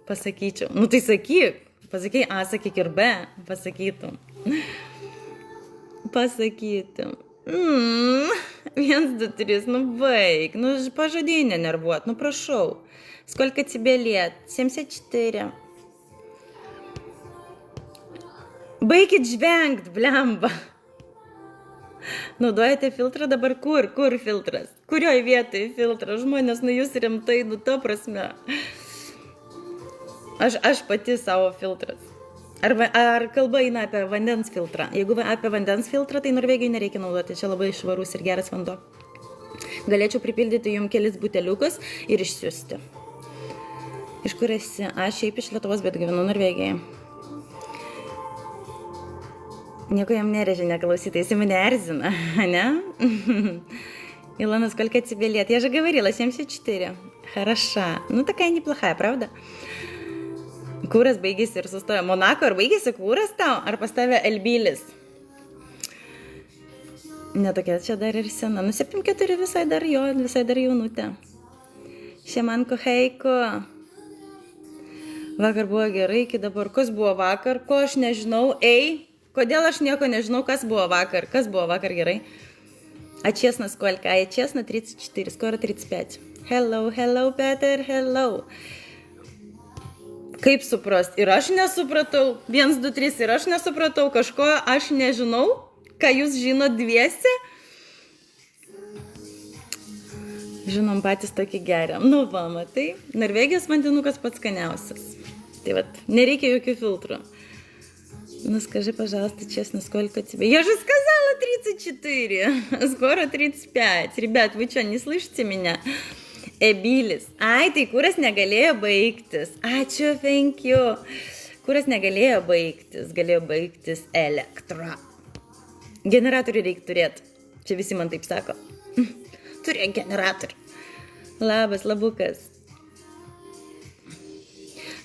Pasakyčiau. Nu tai sakyk. Pasakai A, sakyk ir B. Pasakytum. Pasakytum. 1, 2, 3, baik. Pažadėjai nenervuot, prašau. Сколько тебе лет? 74. Baikit žvengt, blemba. Naudojate filtrą dabar kur? Kur filtras? Kurioj vietoj filtras? Žmonės, jūs rimtai, ta prasme. Aš pati savo filtras. Ar kalba eina apie vandens filtrą? Jeigu apie vandens filtrą, tai Norvegijai nereikia naudoti. Čia labai švarus ir geras vanduo. Galėčiau pripildyti jums kelis buteliukus ir išsiųsti. Iš kur esi? Aš šiaip iš Lietuvos, bet gyvenu Norvegijai. Nieko jam nerežia неклаусит, если меня эрзина, не? Илона, сколько тебе лет? Я же говорила, 74. Хороша. Такая неплохая, правда? Kuras baigėsi ir sustojo. Monako, ar baigėsi kuras tau? Ar pastavė Elbilis? Netokia čia dar ir sena. 74 visai dar jaunutė. Šemanko, heiko. Vakar buvo gerai, iki dabar. Kas buvo vakar? Ko aš nežinau? Kodėl aš nieko nežinau, kas buvo vakar? Kas buvo vakar gerai? А честно сколько? А я честно 34, скоро 35. Hello, Peter, hello. Kaip suprast? Ir aš nesupratau. 1, 2, 3 ir aš nesupratau. Kažko aš nežinau. Ką jūs žinot dviese? Žinom, patys tokį geriam. Matai, Norvegijos vandenukas pats skaniausias. Tai nereikia jokių filtrų. Скажи, пожалуйста, честно, сколько тебе? Я же сказала 34, скоро 35. Ребят, вы что, не слышите меня? Эбилис. Tai kuras negalėjo baigtis. Ačiū, thank you. Kuras negalėjo baigtis, galėjo baigtis elektra. Generatorių reikia turėti. Čia visi man taip sako. Turėk generatorių. Labas, labukas.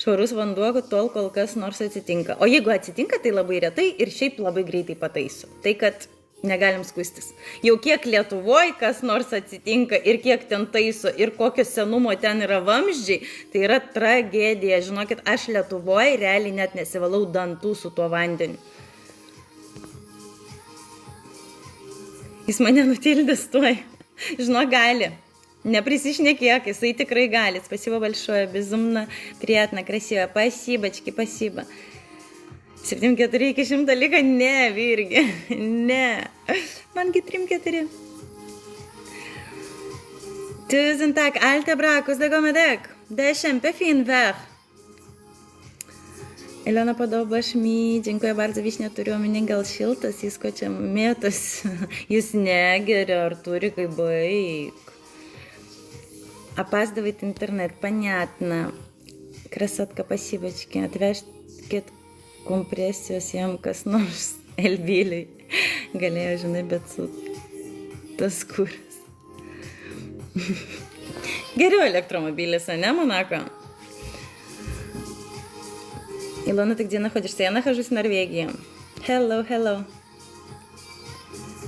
Švarus vanduo, tol kol kas nors atsitinka. O jeigu atsitinka, tai labai retai ir šiaip labai greitai pataiso. Tai kad negalim skustis. Jau kiek Lietuvoje kas nors atsitinka ir kiek ten taiso ir kokio senumo ten yra vamzdžiai, tai yra tragedija. Žinokit, aš Lietuvoje realiai net nesivalau dantų su tuo vandeniu. Jis mane nutildys tuoj. Žinok, gali. Неприсишнякек, jisai tikrai gali. Спасибо большое, безумно приятно, красиво. Спасибочки, спасибо. 74 iki 100 liko? Ne, Virgi, ne. Mangi 3-4. Tusen tack, allt är bra, hur det går med dig? Det är jättefint väder. Ilona, podobasz mi, dziękuję bardzo, Višnia, turiu omeny gal šiltas, jis ko čia mėtos, jis negeria, ar turi kaip baig. Опаздывает интернет, понятно. Красотка, спасибочки. Atvežkit kompresijos jam kas nors Elbiliui. Galėjo, žinai, bet su tas kuras. Geriau elektromobilis, ne, Monako? Илона, ты где находишься? Я нахожусь в Норвегии. Hello, hello.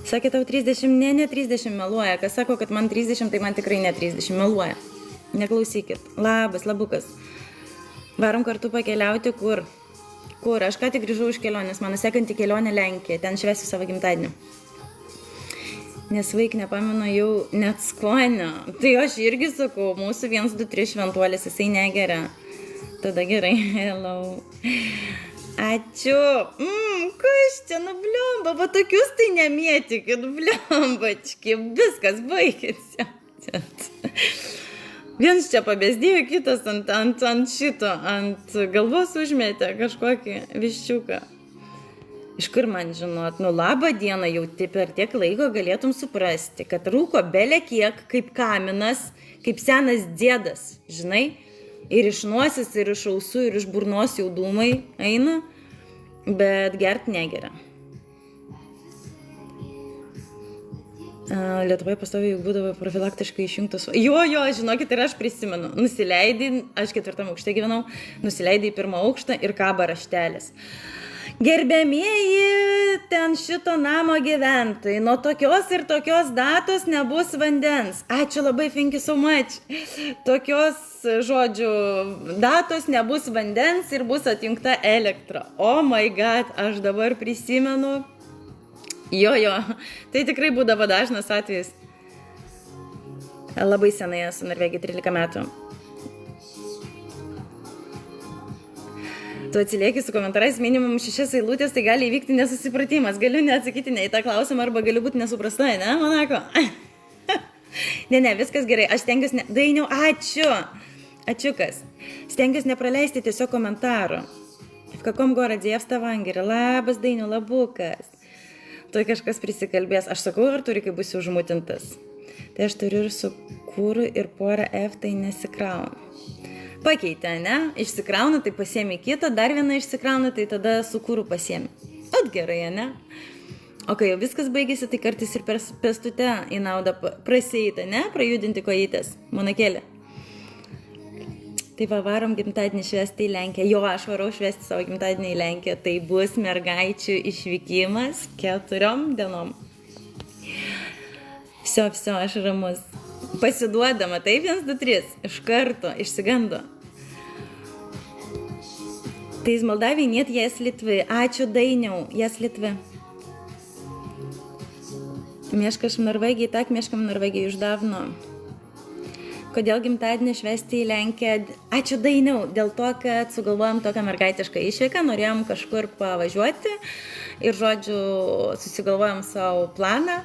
Sakė, tau 30, ne 30 meluoja. Kas sako, kad man 30, tai man tikrai ne 30 meluoja. Neklausykit. Labas, labukas. Varom kartu pakeliauti kur? Kur? Aš ką tik grįžau iš kelionės. Mano sekanti kelionė Lenkija. Ten švesiu savo gimtadienį. Nes vaik nepamenu jau net skonio. Tai aš irgi sakau, mūsų 1, 2, 3 šventuolis, jisai negeria. Tada gerai, hello. Ačiū. Kas čia, bliomba, va tokius tai nemėtikit, bliombački, viskas baigėsi. Vienas čia pabėsdėjo, kitas ant šito, ant galvos užmetė kažkokį viščiuką. Iš kur man žinot, labą dieną jau per tiek laiko galėtum suprasti, kad rūko belė kiek kaip kaminas, kaip senas dėdas, žinai, ir iš nosis, ir iš ausų, ir iš burnos jau dūmai eina, bet gert negeria. Lietuvoje pastoviai juk būdavo profilaktiškai išjungtos. Jo, žinokit, ir aš prisimenu. Nusileidai, aš 4 aukšte gyvenau, nusileidai į 1 aukštą ir kaba raštelis. Gerbėmieji ten šito namo gyventojai, nuo tokios ir tokios datos nebus vandens. Ačiū labai, thank you so much. Tokios, žodžiu, datos nebus vandens ir bus atjungta elektra. Oh my god, aš dabar prisimenu. Jo, tai tikrai būdavo dažnas atvejis. Labai senai esu Norvegijai, 13 metų. Tu atsilieki su komentarais minimum 6 eilutės, tai gali įvykti nesusipratimas. Galiu neatsakyti ne į tą klausimą arba galiu būti nesuprasta, ne, Monako? Ne, viskas gerai. Aš stengiuosi Dainiau, ačiū. Ačiukas. Stengiuosi nepraleisti tiesiog komentarų. В каком городе? Я в Ставангере. Labas, Dainiau, labukas. Tuoj kažkas prisikalbės. Aš sakau, ar turi, kai būsiu užmutintas. Tai aš turiu ir su kūru ir porą F, tai nesikraunu. Pakeitė, ne? Išsikrauna, tai pasiemi kitą, dar vieną išsikrauna, tai tada su kūru pasiemi. At gerai, ne? O kai jau viskas baigėsi, tai kartais ir pestute į naudą prasieita, ne? Prajudinti kojytės, monakėlė. Tai varom gimtadienį švęsti į Lenkiją. Jo, aš varau švęsti savo gimtadienį į Lenkiją. Tai bus mergaičių išvykimas 4 dienom. Всё, aš ramus. Pasiduodama, taip 1, 2, 3, iš karto, išsigando. Tai из Молдавии нет, я из Литвы. Ačiū, Dainiau, я из Литвы. Mieškaš v Norvegijai, tak, mieškam v Norvegijai už davno. Kodėl gimtadienį švęsti į Lenkiją? Ačiū, Dainiau, dėl to, kad sugalvojom tokią mergaitišką išvyką, norėjom kažkur pavažiuoti ir, žodžiu, susigalvojom savo planą,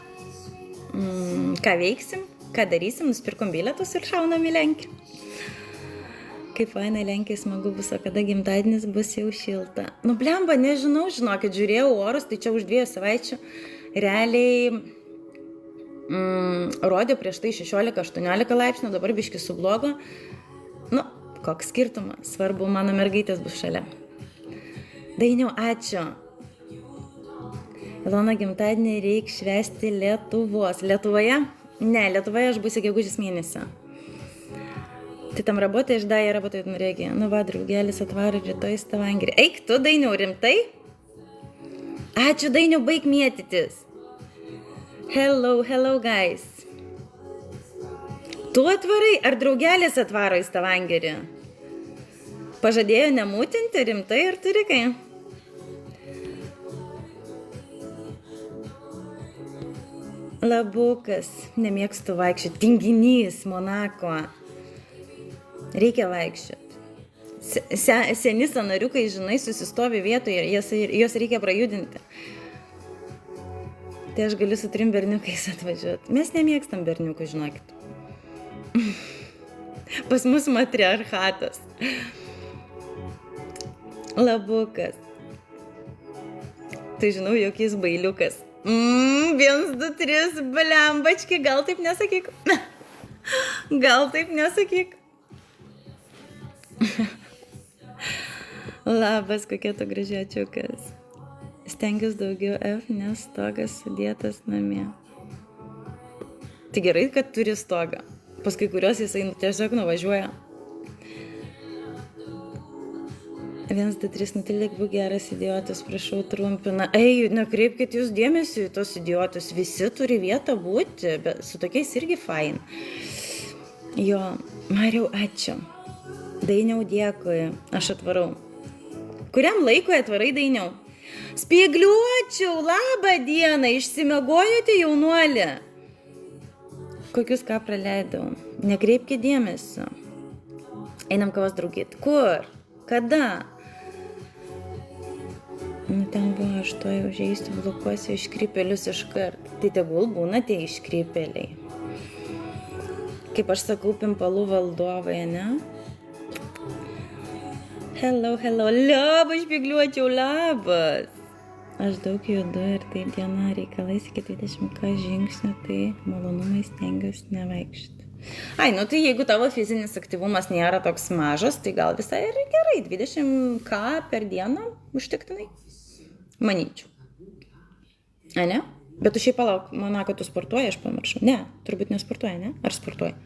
ką veiksim. Ką darysim, nusipirkom bilietus ir šaunam į Lenkiją. Kaip faina Lenkija, smagu bus, o kada gimtadienis bus jau šilta. Blemba, nežinau, žinokit, žiūrėjau orus, tai čia už 2 savaičių realiai rodė prieš tai 16-18 laipsnių, dabar biški sublogo. Koks skirtumas, svarbu, mano mergaitės bus šalia. Dainiau, ačiū. Ilona, gimtadienį reikia švęsti Lietuvos. Lietuvoje? Не, Lietuvoje aš būsiu gegužės mėnesį. Ты там работаешь? Да, я работаю в Норвегии. Va, draugelis atvaro rytoj Stavangerį. Eik tu, Dainiau, rimtai? Ačiū, Dainiau, baig mėtytis. Hello, guys. Tu atvarai, ar draugelis atvaro į Stavangerį? Pažadėjo nemūtinti, rimtai, ar turi kai? Labukas, nemėgstu vaikščioti. Tinginys, Monako. Reikia vaikščioti. Seni sąnariukai, žinai, susistovi vietoje ir jos reikia prajudinti. Tai aš galiu su 3 berniukais atvažiuoti. Mes nemėgstam berniukų, žinokit. Pas mus matriarchatas. Labukas. Tai žinau, jog jis bailiukas. 1, 2, 3, blembački, gal taip nesakyk. Gal taip nesakyk. Labas, kokia tu gražiačiukas. Stengiuosi daugiau F, nes stogas sudėtas namie. Tai gerai, kad turi stogą. Pas kai kurios jisai tiesiog nuvažiuoja. 1, 2, 3, nutilėk, būk geras idiotas, prašau, trumpina. Ei, nekreipkit jūs dėmesį į tos idiotus. Visi turi vietą būti, bet su tokiais irgi fain. Jo, Mariau, ačiū. Dainiau, dėkui. Aš atvarau. Kuriam laikui atvarai, Dainiau? Spiegliuočiau, labą dieną, išsimiegojote, jaunuolį? Kokius ką praleidau. Nekreipkite dėmesio. Einam kavos draugyti. Kur? Kada? Nu, ten buvo, aš to jau žaistu, blokuosiu iškrypėlius iškart. Tai tegul būna tie iškrypėliai. Kaip aš sakau, pimpalų valdovai, ne? Hello, labas, špygliuočiau, labas. Aš daug judu ir taip diena reikalais iki 20 žingsnių, tai malonumai stengiuosi nevaikšti. Ai, nu tai jeigu tavo fizinis aktyvumas nėra toks mažas, tai gal visai ir gerai, 20 per dieną užtektinai. Manyčiau. A, ne? Bet tu šiaip palauk, manau, kad tu sportuoji, aš pamiršau. Ne, turbūt nesportuoji, ne? Ar sportuoji?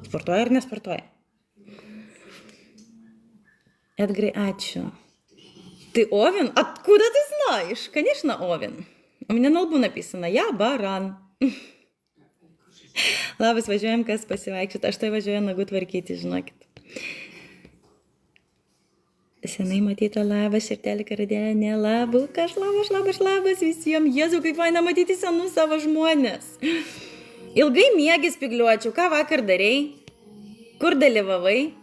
Sportuoji ar nesportuoji? Edgarai, ačiū. Ты Овен? Откуда ты знаешь? Конечно, Овен. У меня на лбу написано «Я баран». Labas, važiuojam, kas pasivaikščioti. Aš tai važiuoju nagų tvarkyti, žinokit. Senai matyta, labas, širtelį karadienė, labukas, labas visiems. Jėzau, kaip faina matyti senus savo žmonės. Ilgai miegi, spygliuočiau, ką vakar darei? Kur dalyvavai?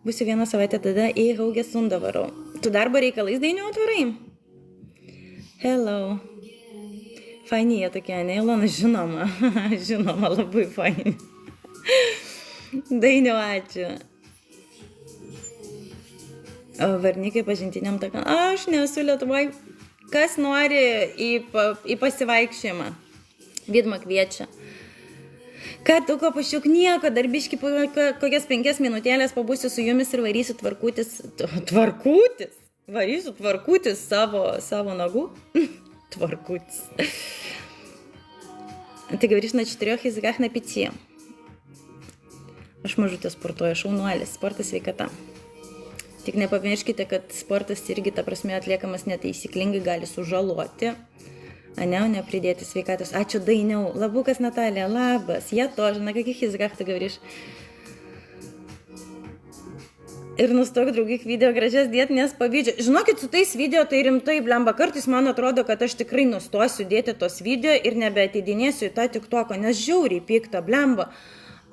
Būsiu vieną savaitę tada į Haugesundą varau. Tu darbo reikalais Dainiau atvarai? Hello. Faini jie tokie, ne, Ilona? Žinoma. Žinoma, labai faini. Dainiau, ačiū. Varnikai pažintiniam takam. Aš nesu Lietuvoj. Kas nori į pasivaikščiojimą? Vidma kviečia. Ką tu ko pašiuk nieko, dar biški kokias 5 minutėlės pabūsiu su jumis ir varysiu tvarkutis. Tvarkutis? Varysiu tvarkutis savo nagų? Tvarkutis. Tai говоришь, на 4 языках на 5. Aš mažutė sportuoju, šaunuolis, sportas sveikata. Tik nepamirškite, kad sportas irgi, ta prasme, atliekamas netaisyklingai gali sužaloti. А не придете свекатус. А чё Дайню? Лабукас Наталья, лабас. Я тоже. На каких языках ты говоришь? Ir nustok draugik video gražias dėt, nes pavydžiu. Žinokit, su tais video tai rimtai, blemba, kartais man atrodo, kad aš tikrai nustosiu dėti tos video ir nebeateidinėsiu į tą TikToką, nes žiauriai pikta, blemba.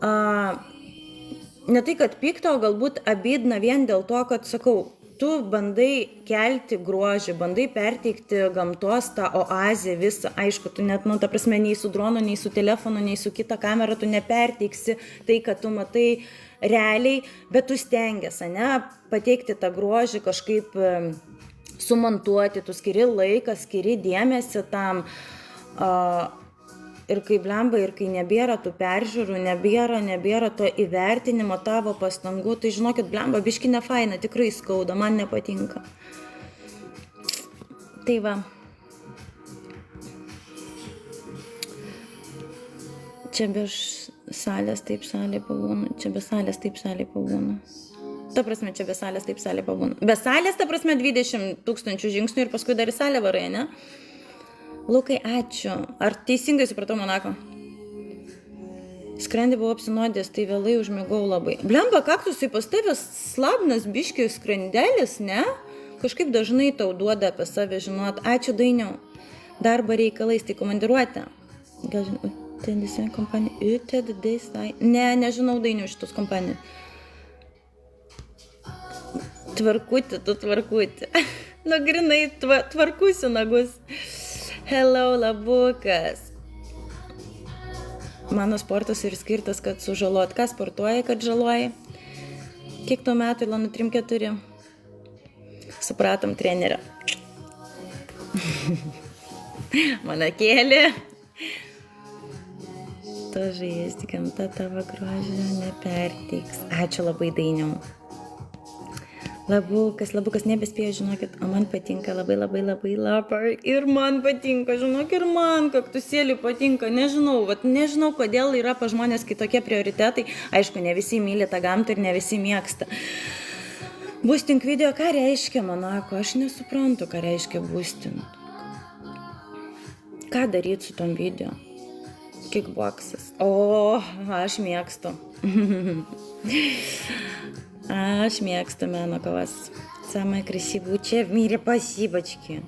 Ne tai, kad pikta, o galbūt abidna vien dėl to, kad, sakau, tu bandai kelti grožį, bandai perteikti gamtos tą oazę visą. Aišku, tu net, ta prasme, nei su dronu, nei su telefonu, nei su kita kamera, tu neperteiksi tai, kad tu matai realiai, bet tu stengiasi, ne, pateikti tą grožį, kažkaip sumontuoti, tu skiri laiką, skiri dėmesį tam. Ir kai blemba, ir kai nebėra tų peržiūrų, nebėra to įvertinimo tavo pastangų, tai žinokit, blemba, biški nefaina, tikrai skauda, man nepatinka. Tai va. Čia be salės taip salė pabūna, čia be salės taip salė pabūna. Ta prasme, čia be salės taip salė pabūna. Be salės, ta prasme, 20 000 žingsnių ir paskui dar į salę varai, ne? Lukai, ačiū. Ar teisingai supratau, Monako? Skrandį buvau apsinodęs, tai vėlai užmigau labai. Blemba, kaktusai pas tavęs slabnas biškių skrandelis, ne? Kažkaip dažnai tau duoda apie save žinot. Ačiū, Dainiau. Darbo reikalais, tai komandiruotė. Gal žinau, ten visi kompanija. Ne, nežinau Dainiau šitos kompanijos. Tvarkuti, tu tvarkuti. Nu, grinai, tvarkusiu nagus. Hello, labukas. Mano sportas ir skirtas, kad sužalot. Ką sportuoji, kad žaloji? Kiek tuo metų, Ilona, 3-4? Supratom, trenerio. Manakėlė. To žaisti, gamta tavo grožio neperteiks. Ačiū labai, Dainiau. Labukas, nebespėjau, žinokit, o man patinka labai. Ir man patinka, žinok, ir man kaktusėlių patinka. Nežinau, kodėl yra pa žmonės kitokie prioritetai. Aišku, ne visi myli tą gamtą ir ne visi mėgsta. Boosting video, ką reiškia, Monako? Aš nesuprantu, ką reiškia boosting. Ką daryti su tom video? Kickboxas. O, aš mėgstu. Aš mėgstu meno kovas. Самое красивое в мире, спасибочки.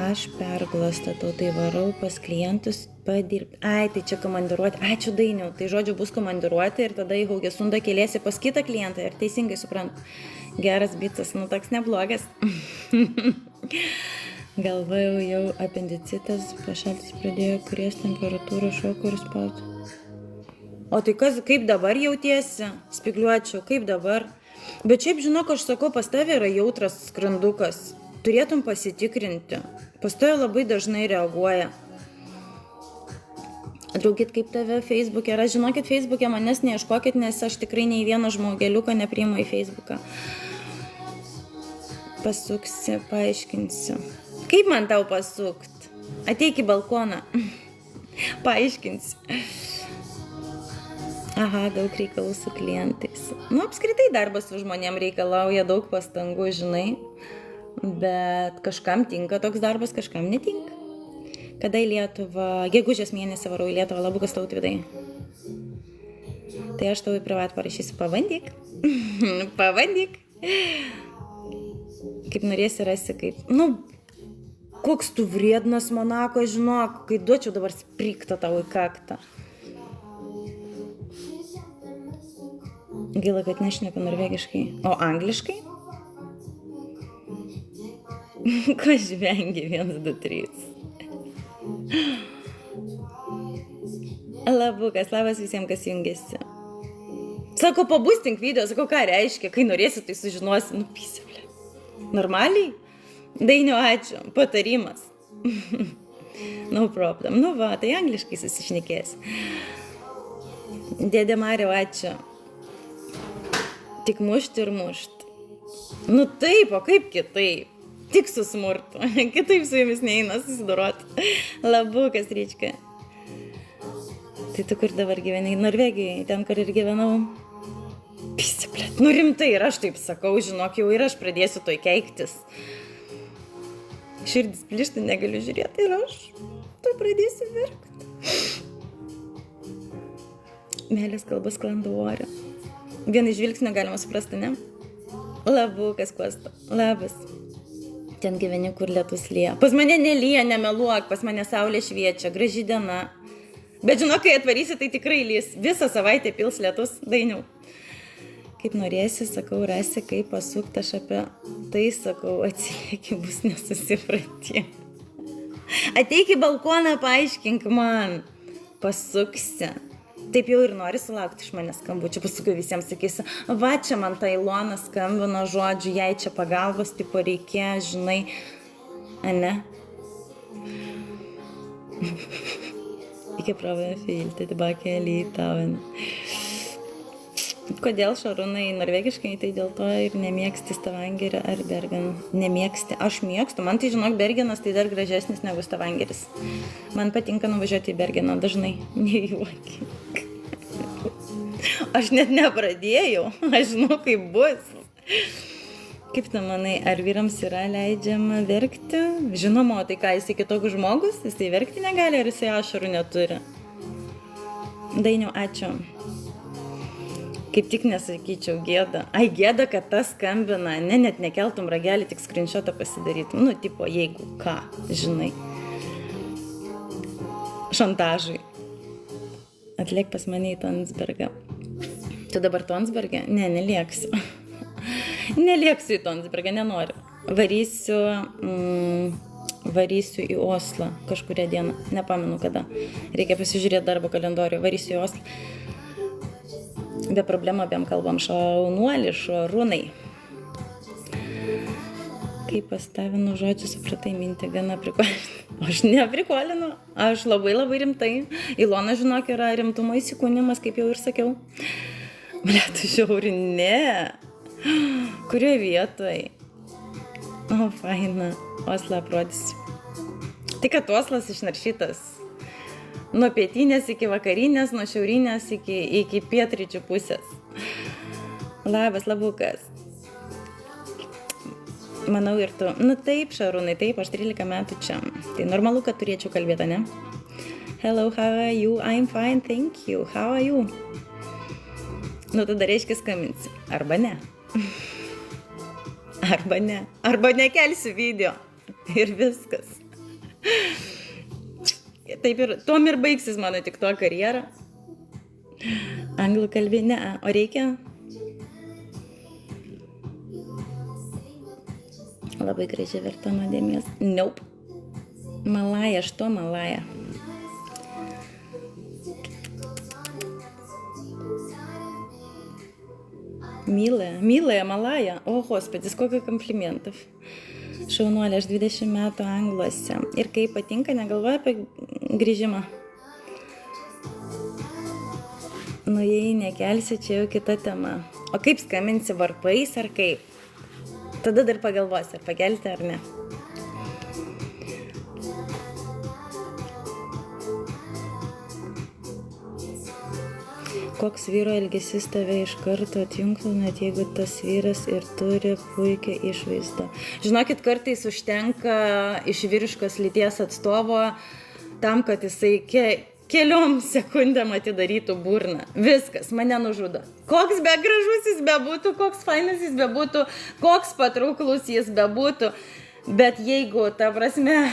aš perglastatau, tai varau pas klientus padirbti. Ai, tai čia komandiruoti. Ačiū Dainiau. Tai žodžiu bus komandiruoti ir tada į Haugesundą keliesi pas kitą klientą ir teisingai suprantu. Geras bitas, nu toks neblogas. Galvojau jau apendicitas, pašaltis pradėjo kries temperatūrą, šoko ir spausti. O tai kas, kaip dabar jautiesi? Spigliuočiau, kaip dabar? Bet šiaip žinok, aš sakau, pas tave yra jautras skrandukas. Turėtum pasitikrinti. Pas tave labai dažnai reaguoja. Draugit, kaip tave Facebook'e yra. Žinokit, Facebook'e manęs neieškokit, nes aš tikrai nei vieną žmogeliuką nepriimu į Facebook'ą. Pasuksi, paaiškinsiu. Kaip man tau pasukt? Ateik į balkoną. Paaiškinsiu. Aha, daug reikalų su klientais. Nu, apskritai darbas su žmonėm reikalauja daug pastangų, žinai. Bet kažkam tinka toks darbas, kažkam netinka. Kada į Lietuvą? Gegužės mėnesį varau į Lietuvą, Labukas Tautvidai. Tai aš tau į privat parašysiu, pabandyk. Pabandyk. Kaip norėsi, rasi kaip. Nu, koks tu vriednas Monako, žinok, kai duočiau dabar sprikto tau į kaktą. Gaila, kad nešneku norvegiškai. O angliškai? Ko žvengi 1, 2, 3. Labukas, labas visiems, kas jungiasi. Sako, pabustink video, sako, ką reiškia, kai norėsi, tai sužinosi. Nu, pysiablė. Normaliai? Dainiau, ačiū. Patarimas. No problem. Nu va, tai angliškai susišnekės. Dėdė Mariau, ačiū. Tik mušti ir mušti. Nu taip, o kaip kitaip? Tik su smurtu. Kitaip su jumis neina susidoroti. Labukas, Ryčka. Tai tu kur dabar gyveni? Norvegijai, ten kur ir gyvenau. Pysiablėt. Nu rimtai, ir aš taip sakau, žinok, jau ir aš pradėsiu toj keiktis. Širdis plišti negaliu žiūrėti ir aš toj pradėsiu verkti. Meilės kalba sklando ore. Vieną žvilgsnį galima suprasti, ne? Labukas, Kosta. Labas. Ten gyveni, kur lietus lyja. Pas mane nelyja, nemeluok, pas mane saulė šviečia, graži diena. Bet žinok, kai atvarysi, tai tikrai lys. Visą savaitę pils lietus, Dainiau. Kaip norėsi, sakau, rasi, kaip pasukti, aš apie tai sakau, atsilieki, bus nesusipratė. Ateik į balkoną, paaiškink man. Pasuksi. Taip jau ir nori sulaukti iš manęs skambučių. Paskui visiems sakysiu, va čia man ta Ilona skambino, žodžiu, jai čia pagalbos, tipo reikėjo, žinai, ane? Iki pravė filti, tibakė Lytavan. Kodėl, Šarūnai, norvegiškai, tai dėl to ir nemėgsti Stavangerį ar Bergeną? Nemėgsti. Aš mėgstu. Man tai, žinok, Bergenas tai dar gražesnis negu Stavangeris. Man patinka nuvažiuoti į Bergeną dažnai. Nejuokink. Aš net nepradėjau. Aš žinau, kaip bus. Kaip tu manai, ar vyrams yra leidžiama verkti? Žinoma, tai ką, jisai kitoks žmogus? Jisai verkti negali, ar jisai ašarų neturi? Dainiau, ačiū. Kaip tik nesakyčiau gėda. Ai, gėda, kad tas skambina. Ne, net nekeltum ragelį, tik screenshotą pasidarytum. Nu, tipo, jeigu ką, žinai. Šantažui. Atliek pas mane į Tonsbergą. Tu dabar Tonsbergė? Ne, nelieksiu. Nelieksiu į Tonsbergą, nenoriu. Varysiu į Oslą kažkurią dieną. Nepamenu kada. Reikia pasižiūrėti darbo kalendorių. Varysiu į Oslą. Be problemų abiem kalbam. Šaunuolį, Šarūnai. Kai pastavinu žodžiu, supratai mintį, gana prikolinu. Aš neprikolinu. Aš labai rimtai. Ilona, žinok, yra rimtumo įsikūnimas, kaip jau ir sakiau. Bля, tu žiauri, ne. Kurioje vietoje? O, faina. Oslą aprodysiu. Tik kad Oslas išnaršytas. Nuo pietinės iki vakarinės, nuo šiaurinės iki pietryčių pusės. Labas, Labukas. Manau ir tu. Nu taip, Šarūnai, taip, aš 13 metų čia. Tai normalu, kad turėčiau kalbėti, ne? Hello, how are you? I'm fine, thank you. How are you? Nu, tada reiškia skambinsi. Arba ne. Arba ne. Arba nekelsiu video. Ir viskas. Taip ir, tuom ir baigsis mano tik to karjera. Anglų kalbė, ne, o reikia? Labai gražiai verta nuodėmės. Nope. Malaja, što Malaja? Милая, Малая. O, hospedis, kokio komplimentов. Šaunuolė, aš 20 metų Angluose. Ir kai patinka, negalvoju apie grįžimą. Nu, jei nekelsi, čia jau kita tema. O kaip skambinsi, varpais ar kaip? Tada dar pagalvosi, ar pakelti ar ne. Koks vyro elgesys tave iš karto atjungtų, net jeigu tas vyras ir turi puikią išvaizdą. Žinokit, kartais užtenka iš vyriškos lyties atstovo tam, kad jisai keliom sekundėm atidarytų burną. Viskas, mane nužudo. Koks be gražus jis bebūtų, koks fainas jis bebūtų, koks patrauklus jis bebūtų, bet jeigu, ta prasme,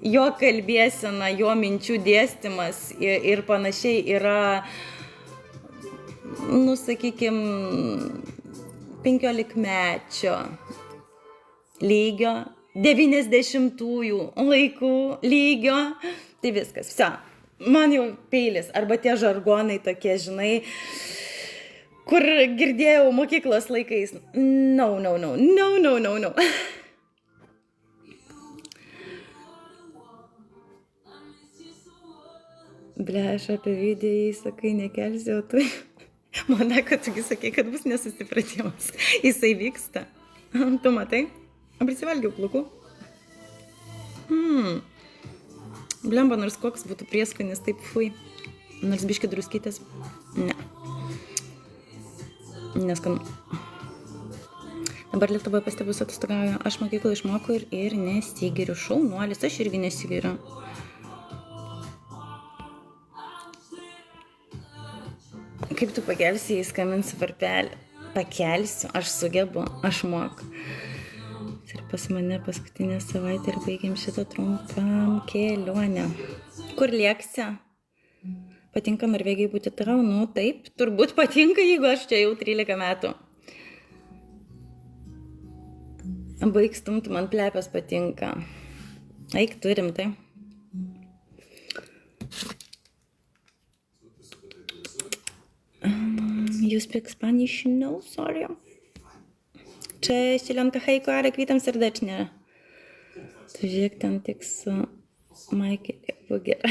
jo kalbėsena, jo minčių dėstymas ir panašiai yra, nu, sakykim, 15-mečio lygio, 90-ųjų laikų lygio, tai viskas, visa. Man jau peilis, arba tie žargonai tokie, žinai, kur girdėjau mokyklos laikais. No. Ble, aš apie video sakai, nekelsi, o tu... Monako, tugi sakai, kad bus nesusipratimas. Jisai vyksta. Tu matai? Prisivalgiau plukų. Blemba, nors koks būtų prieskonis, taip fui. Nors biški druskytės. Ne. Neskanu. Dabar Lietuvoje pastebus atostogauju. Aš mokyklą išmokau ir nesigeriu. Šaunuolis, aš irgi nesigeriu. Kaip tu pakelsi, jei skambinsi varpelį? Pakelsiu, aš sugebu, aš moku. Ir pas mane paskutinę savaitę ir baigiam šitą trumpam kelionę. Kur lėksi? Patinka Norvegijai būti tau? Nu, taip, turbūt patinka, jeigu aš čia jau 13 metų. Baigstum, tu man plepės patinka. Eik, turim, tai. You speak Spanish? No, sorry. Cześć, Ilenka, hejko, Arek, witam serdecznie. Tu žiūrėk, ten tik su Michael Buger.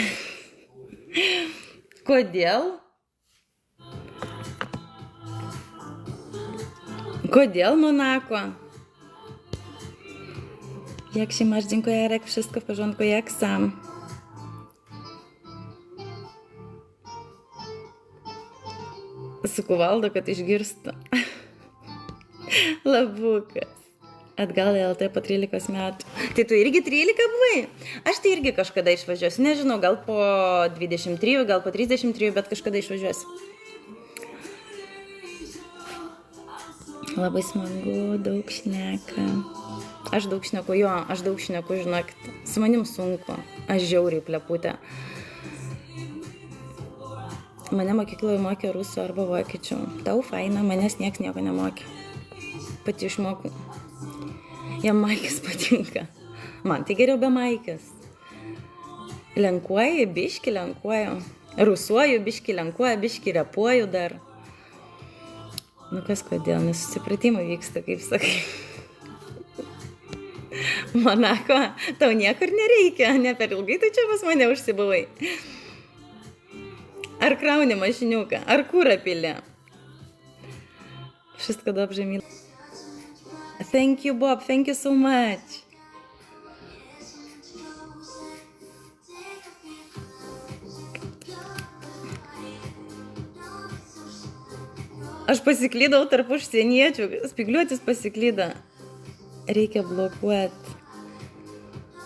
Kodėl? Kodėl, Monako? Jak się masz? Dziękuję, Arek, wszystko w porządku, jak sam? Su kuvaldo, kad išgirstu. Labukas. Atgal į LT po 13 metų. Tai tu irgi 13 buvai? Aš tai irgi kažkada išvažiuosiu. Nežinau, gal po 23, gal po 33, bet kažkada išvažiuosiu. Labai smagu, daug šneka. Aš daug šneku, žinokit. Su manim sunku. Aš žiauriai pleputė. Mane mokykloje mokė rusų arba vokiečių. Tau faina, manęs nieks nieko nemokė. Pati išmokau. Jam maikis patinka. Man tai geriau be maikės. Lenkuoju, biški lenkuoju. Rusuoju, biški lenkuoju, biški repuoju dar. Nu kas kodėl, nesusipratimai vyksta, kaip sakai. Monako, tau niekur nereikia, ne per ilgai tu čia pas mane užsibuvai. Ar krauni mašiniuką, ar kūrą pili? Wszystko dobrze, Mila. Thank you, Bob, thank you so much. Aš pasiklydau tarp užsieniečių, spygliuotis pasiklyda. Reikia blokuoti.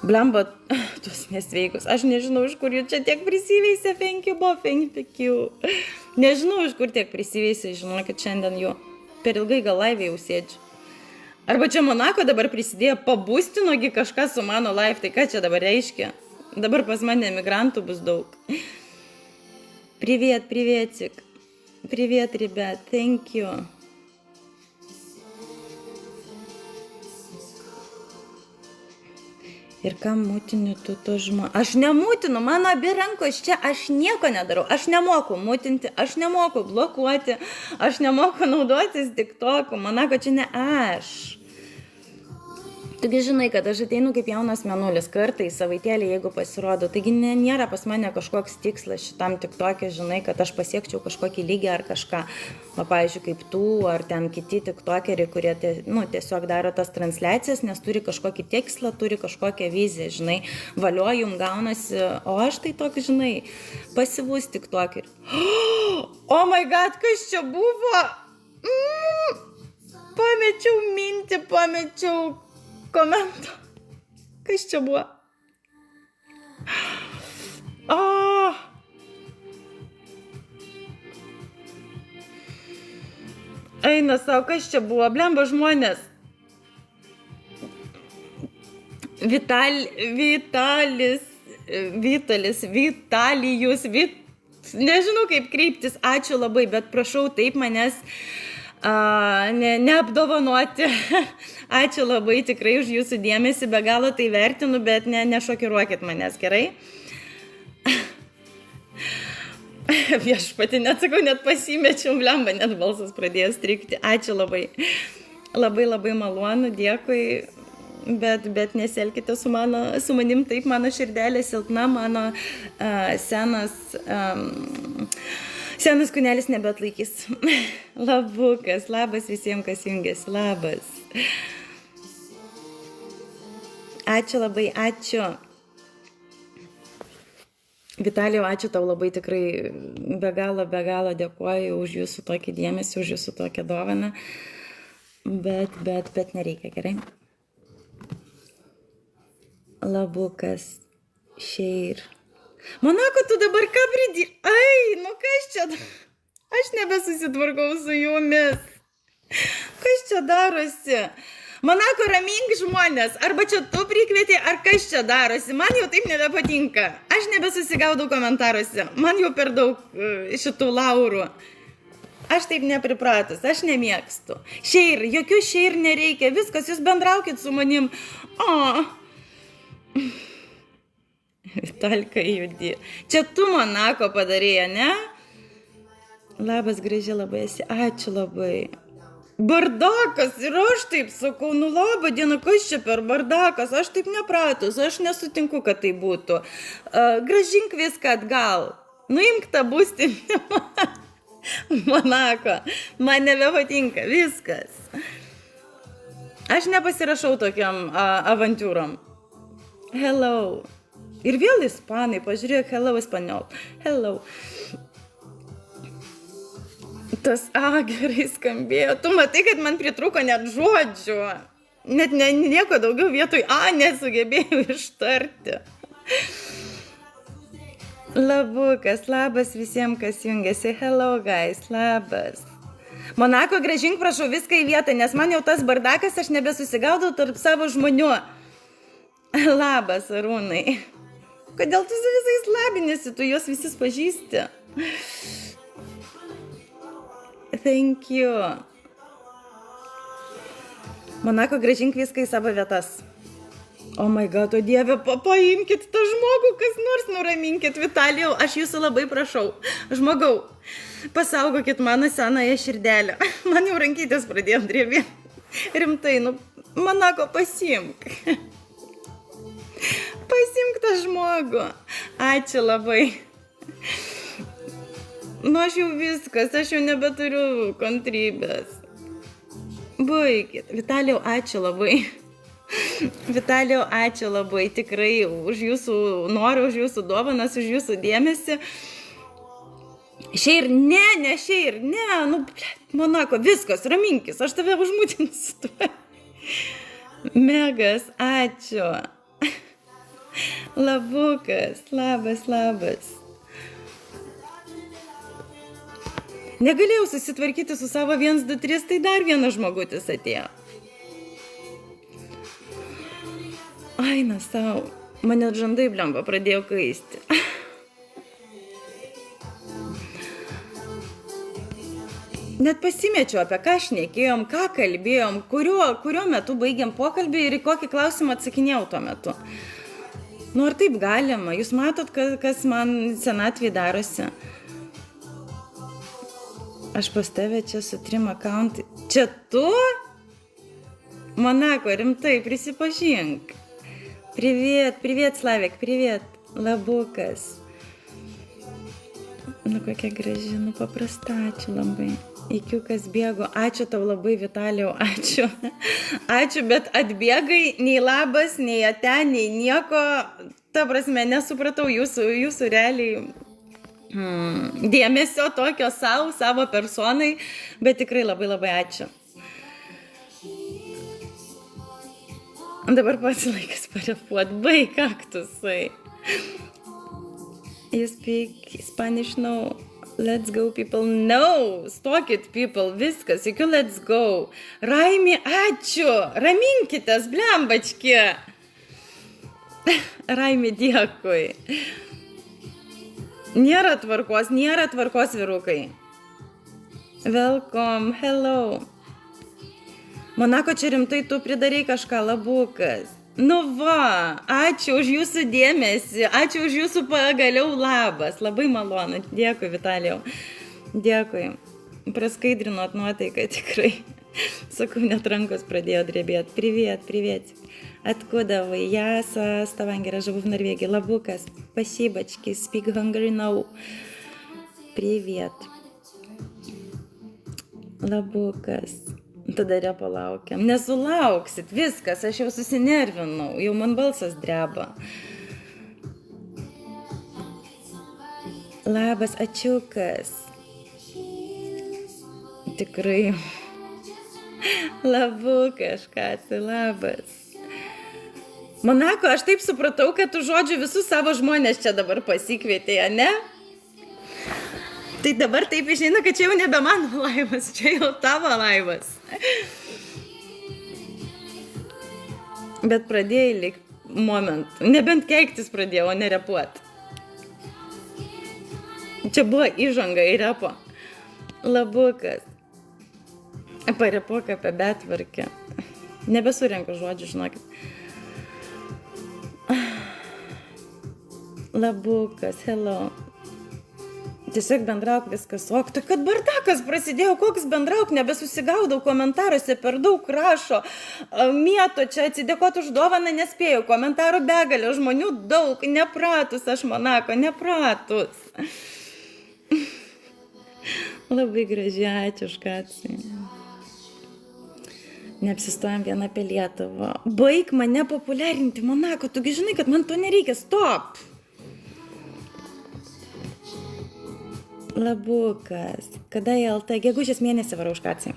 Blemba, tuos nesveikus. Aš nežinau, iš kur jų čia tiek prisiveisė. Thank you, Bob, thank you. Nežinau, iš kur tiek prisiveisė, žinokit, šiandien jų. Per ilgai gal laivė jau sėdžiu. Arba čia Monako dabar prisidėjo, pabūstinogi kažką su mano live, tai ką čia dabar reiškia? Dabar pas mane emigrantų bus daug. Привет, приветик. Привет, ребят, thank you. Ir kam mutini tu to žmo? Aš nemutinu, mano abi rankos čia, aš nieko nedarau. Aš nemoku mutinti, aš nemoku blokuoti, aš nemoku naudotis TikTok'u. Monako čia ne aš. Taigi žinai, kad aš ateinu kaip jaunas mėnulis, kartai savaitėlį, jeigu pasirodo. Taigi nėra pas mane kažkoks tikslas šitam TikTok'e, žinai, kad aš pasiekčiau kažkokį lygį ar kažką. O, pavyzdžiui, kaip tu, ar ten kiti TikTokeriai, kurie tiesiog daro tas transliacijas, nes turi kažkokį tikslą, turi kažkokią viziją, žinai. Valiojum gaunasi, o aš tai tokį, žinai, pasyvus TikTokerį. Oh my god, kas čia buvo? Pamečiau mintį, pamečiau komentą. Kas čia buvo? Eina savo, kas čia buvo? Blemba žmonės. Vitalijus, nežinau kaip kreiptis, ačiū labai, bet prašau taip manęs neapdovanoti. Ačiū labai tikrai už jūsų dėmesį, be galo tai vertinu, bet nešokiruokit manęs, gerai? Viešpatį, net sakau, net pasimečiau, blemba, net balsas pradėjo strikti. Ačiū labai. Labai labai malonu, dėkui, bet nesielkite su manim taip, mano širdelė silpna, mano senas kūnelis nebeatlaikys. Labukas, labas visiems, kas jungiasi, labas. Ačiū labai, ačiū. Vitalijau, ačiū tau labai, tikrai be galo dėkoju už jūsų tokį dėmesį, už jūsų tokią dovaną. Bet nereikia, gerai? Labukas, šeir. Monako, tu dabar ką pridė? Ai, nu kas čia? Aš nebesusitvarkau su jumis. Kas čia darosi? Monako, ramink žmonės. Arba čia tu prikvietė, ar kas čia darosi? Man jau taip nebepatinka. Aš nebesusigaudau komentaruose. Man jau per daug šitų laurų. Aš taip nepripratus, aš nemėgstu. Šeir, jokių šeir nereikia. Viskas, jūs bendraukit su manim. Vitalka judi. Čia tu Monako padarėja, ne? Labas, graži labai esi. Ačiū labai. Bardakas, ir aš taip sakau, nu laba diena, kas čia per bardakas? Aš taip nepratus, aš nesutinku, kad tai būtų. Gražink viską atgal. Nuimk tą būstinį. Monako, man nebepatinka, viskas. Aš nepasirašau tokiam avantūrom. Hello. Ir vėl ispanai, pažiūrėk, hello ispanol. Hello. Tas gerai skambėjo. Tu matai, kad man pritruko net žodžių. Net nieko daugiau vietoj nesugebėjau ištarti. Labukas, labas visiems, kas jungiasi. Hello, guys, labas. Monako, grąžink, prašau, viską į vietą, nes man jau tas bardakas, aš nebesusigaudau tarp savo žmonių. Labas, Arūnai. Kodėl tu su visais labinėsi, tu juos visus pažįsti? Thank you. Monako, grąžink viską į savo vietas. Oh my god, o dieve, paimkit tą žmogų, kas nors nuraminkit. Vitalijau, aš jūsų labai prašau. Žmogau, pasaugokit mano senąją širdelę. Man jau rankytės pradėjo drebėti. Rimtai, Monako, pasiimk. Pasiimk tą žmogų. Ačiū labai. Aš jau viskas, aš jau nebeturiu kantrybės. Baikit. Vitalijau, ačiū labai. Vitalijau, ačiū labai. Tikrai už jūsų norą, už jūsų dovanas, už jūsų dėmesį. Šeir, ne, šeir, ne. Monako, viskas, raminkis. Aš tave užmutinsiu. Megas, ačiū. Labukas, labas. Negalėjau susitvarkyti su savo 1, 2, 3, tai dar vienas žmogutis atėjo. Aina savo, mane žandai blemba pradėjo kaisti. Net pasimečiau, apie ką šnekėjom, ką kalbėjom, kuriuo metu baigėm pokalbį ir į kokį klausimą atsakinėjau tuo metu. Nu, ar taip galima? Jūs matot, kas man senatvėj darosi? Aš pas tave čia su 3 akauntai. Čia tu? Monako, rimtai, prisipažink. Привет, Slavik, привет, Labukas. Nu, kokia graži, nu, paprasta, ačiū labai. Ikiukas bėgo, ačiū tau labai, Vitalijau, ačiū. Ačiū, bet atbėgai, nei labas, nei ate, nei nieko. Ta prasme, nesupratau jūsų realiai dėmesio tokio savo personai, bet tikrai labai labai ačiū. Dabar pats laikas parepuot, baig kaktusai. You speak Spanish now? Let's go, people. No, stop it, people. Viskas, jokių let's go. Raimi, ačiū. Raminkitės, blembački. Raimi, dėkui. Nėra tvarkos, vyrukai. Welcome, hello. Monako, čia rimtai tu pridarai kažką, Labukas. Nu va, ačiū už jūsų dėmesį, ačiū už jūsų pagaliau labas, labai malonu, dėkui Vitalijau, dėkui, praskaidrinot nuotaiką tikrai, sakau, net rankos pradėjo drebėti, привет, откуда вы, я со Ставангера, живу в Норвегии, Лабукас, спасибочки, speak Hungary now, привет, Лабукас. Tada repalaukiam. Nesulauksit, viskas, aš jau susinervinau, jau man balsas dreba. Labas, ačiukas. Tikrai. Labukas, kažkas, labas. Monako, aš taip supratau, kad tu žodžiu visus savo žmonės čia dabar pasikvietė, ne? Tai dabar taip išeina, kad čia jau nebe mano laivas, čia jau tavo laivas. Bet pradėjai lyg momentų. Nebent keiktis pradėjau, o ne repuot. Čia buvo įžanga į repo. Labukas. Parepuok apie betvarkę. Nebesurenku žodžių, žinokit. Labukas, hello. Tiesiog bendrauk viskas. O, tai kad bardakas prasidėjo, koks bendrauk, nebesusigaudau komentaruose, per daug rašo, mėto čia atsidėkot už dovaną, nespėjau, komentarų begalė, žmonių daug, nepratus aš, Monako, nepratus. Labai gražiai, ačiū už katsai. Neapsistojam vieną apie Lietuvą. Baig mane populiarinti, Monako, tugi žinai, kad man to nereikia, stop. Labukas, kada LT, gegužės mėnesį varau už katsai.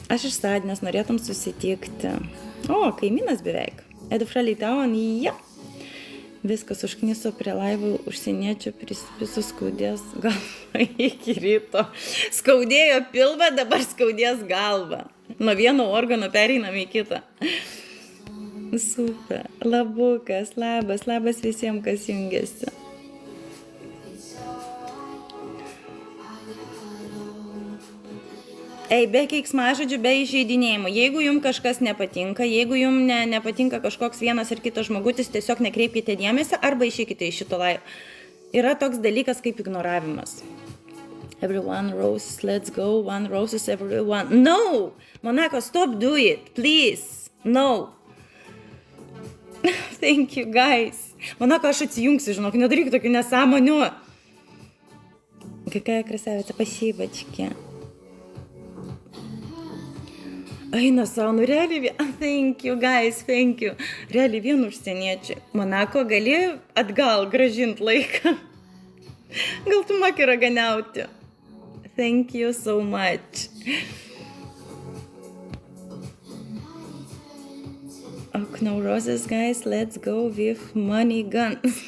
Aš iš Sadnės, norėtum susitikti. O, kaimynas beveik. Edufralitaon, ja. Viskas užkniso prie laivų užsieniečių, visus skaudės galvą iki ryto. Skaudėjo pilvą, dabar skaudės galvą. Nuo vieno organo pereinam į kitą. Super. Labukas, labas visiems, kas jungiasi. Ei, be keiksmažodžių, be įžeidinėjimų. Jeigu jums kažkas nepatinka, jeigu jums nepatinka kažkoks vienas ar kitas žmogutis, tiesiog nekreipkite dėmesio arba išeikite iš šito laivo. Yra toks dalykas kaip ignoravimas. Everyone roses, let's go, one roses, everyone. No! Monako, stop do it, please. No. Thank you, guys. Monako, aš atsijungsiu, žinok, nedaryk tokių nesąmonių. Какая красавица, спасибочки. Eina savo, nu realiai, thank you guys, thank you. Realiai vien užsieniečiai. Monako, gali atgal gražint laiką. Gal tu moki raganiauti. Thank you so much. No roses, guys, let's go with money guns.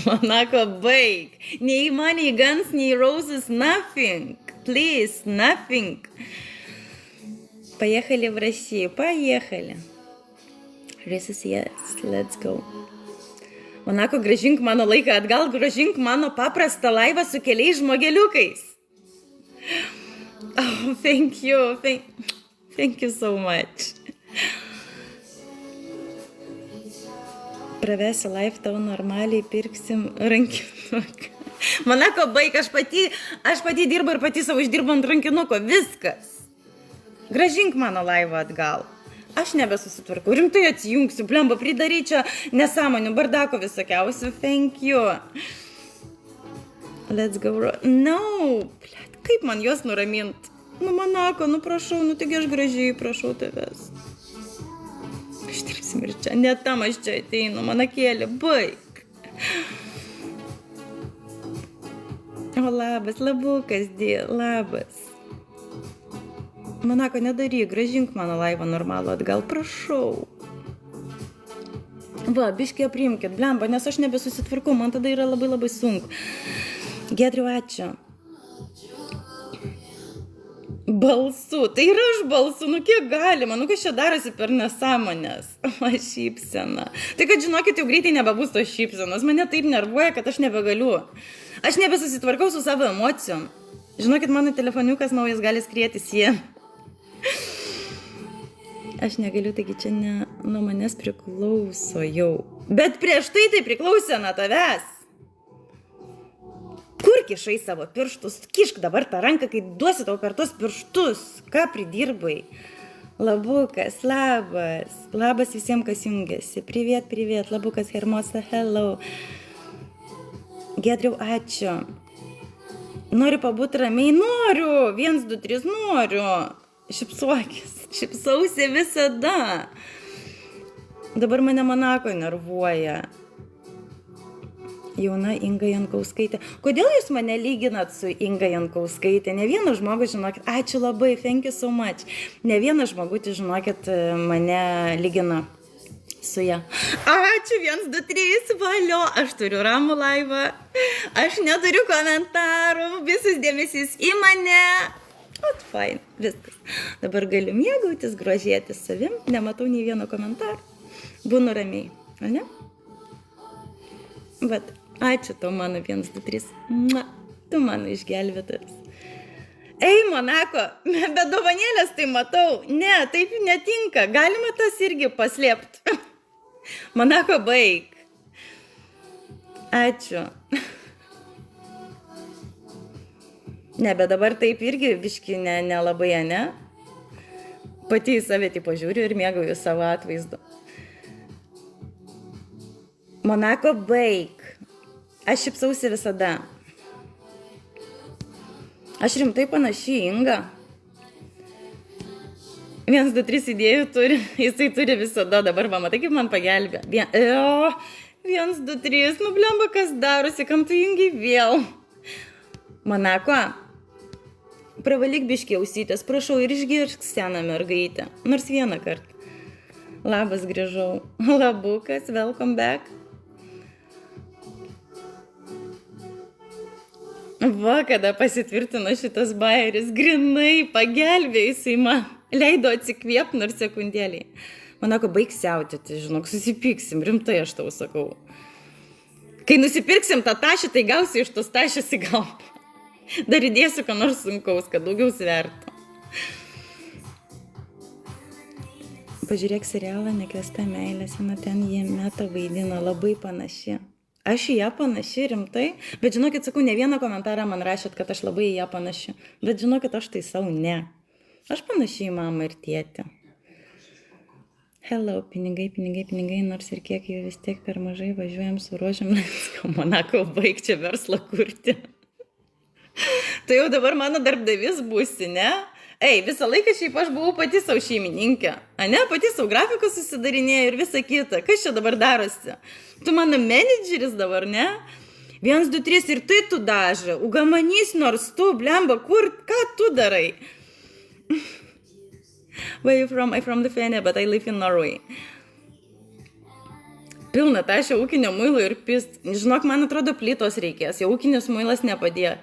Monako, baig. Nei money guns, nei roses, nothing. Please, nothing. Поехали в Россию, поехали. Chrisas, yes, let's go. Monako, grąžink mano laiką atgal, grąžink mano paprastą laivą su keliais žmogeliukais. Oh, thank you. Thank you so much. Pravesiu live, tau normaliai pirksim rankinuką. Monako, baig, aš pati dirbu ir pati savo išdirbu ant rankinuko. Viskas. Grąžink mano laivą atgal. Aš nebesusitvarkau. Rimtai atsijungsiu. Blemba, pridary čia nesąmonių, bardako visokiausių. Thank you. Let's go. No. Blet, kaip man juos nuramint? Nu, Monako, nu prašau, nu tik aš gražiai prašau tavęs. Aš dirbsim ir čia. Ne tam aš čia ateinu. Monakėlė, baig. O labas, labukas, labas. Monako, nedaryk, grąžink mano laivą normalų atgal, prašau. Va, biškį aprimkit, blemba, nes aš nebesusitvarkau, man tada yra labai labai sunku. Giedriu, ačiū. Balsu, tai ir aš balsu, nu kiek galima, nu kas čia darosi per nesąmonės. O, šypsena. Tai kad žinokit, jau greitai nebebus tos šypsenos, mane taip nervuoja, kad aš nebegaliu. Aš nebesusitvarkau su savo emocijom. Žinokit, mano telefoniukas naujas gali skrieti sieną. Aš negaliu, taigi čia ne nuo manęs priklauso jau. Bet prieš tai priklausė nuo tavęs. Kur kišai savo pirštus? Kišk dabar tą ranką, kai duosi tau per tos pirštus. Ką pridirbai? Labukas, labas. Labas visiems, kas jungiasi. Priviet, priviet. Labukas, Hermosa, hello. Giedriau, ačiū. Noriu pabūti ramiai? Noriu. 1, 2, 3, noriu. Šipsuokis. Šipsausi visada. Dabar mane Monako nervuoja. Jauna Inga Jankauskaitė. Kodėl jūs mane lyginat su Inga Jankauskaitė? Ne vienas žmogus, žinokit, ačiū labai, thank you so much. Ne vienas žmogus, žinokit, mane lygina su ja. Ačiū, 1, 2, 3, valio, aš turiu ramų laivą, aš neturiu komentarų, visas dėmesys į mane. Ot, fine, viskas. Dabar galiu mėgautis, grožėtis savim, nematau nei vieno komentarų. Būnu ramiai, o ne? Bet, ačiū tau mano 1, 2, 3. Tu mano išgelbėtas. Ei, Monako, be dovanėlės tai matau. Ne, taip netinka. Galima tas irgi paslėpti. Monako, baig. Ačiū. Ne, bet dabar taip irgi biški nelabai, ne? Pati į save tipo žiūriu ir mėgauju savo atvaizdu. Monako, baig. Aš šypsausi visada. Aš rimtai panaši į Ingą. 1, 2, 3 idėjų turi, jisai turi visada, dabar va, matai, kaip man pagelbė. 1, 2, 3, nu blemba, kas darosi, kam tu jungi vėl. Monako, pravalyk biškį ausytės, prašau, ir išgirsk seną mergaitę, nors vieną kartą. Labas, grįžau. Labukas, welcome back. Va, kada pasitvirtino šitas bajeris, grinai pagelbėjusiai man. Leido atsikvėpti nors sekundėliai. Monako, baig siautėti, žinok, susipyksim, rimtai aš tau sakau. Kai nusipirksim tą tašį, tai gausi iš tos tašės į galvą. Dar įdėsiu, ką nors sunkaus, kad daugiau svertų. Pažiūrėk serialą Nekviesta meilė, sena ten jie Meta vaidina, labai panaši. Aš į ją panaši, rimtai, bet žinokit, sakau, ne vieną komentarą man rašėt, kad aš labai į ją panaši. Bet žinokit, aš tai savo ne. Aš panaši į mamą ir tėtį. Hello, pinigai, nors ir kiek jų vis tiek per mažai važiuojam su rožėm, Monako, baig čia verslą kurti. Tai jau dabar mano darbdavys būsi, ne? Ei, visą laiką šiaip aš buvau pati savo šeimininkė, ne? Pati savo grafiką susidarinėjau ir visą kitą. Kas čia dabar darosi? Tu mano menedžeris dabar, ne? 1, 2, 3 ir tai tu dažai. Ugamanys nors tu, blemba, kur, ką tu darai? Where are you from? I'm from Lithuania, but I live in Norway. Pilna tašia ūkinio muilo ir pist. Žinok, man atrodo, plytos reikės, jau ūkinis muilas nepadėjo.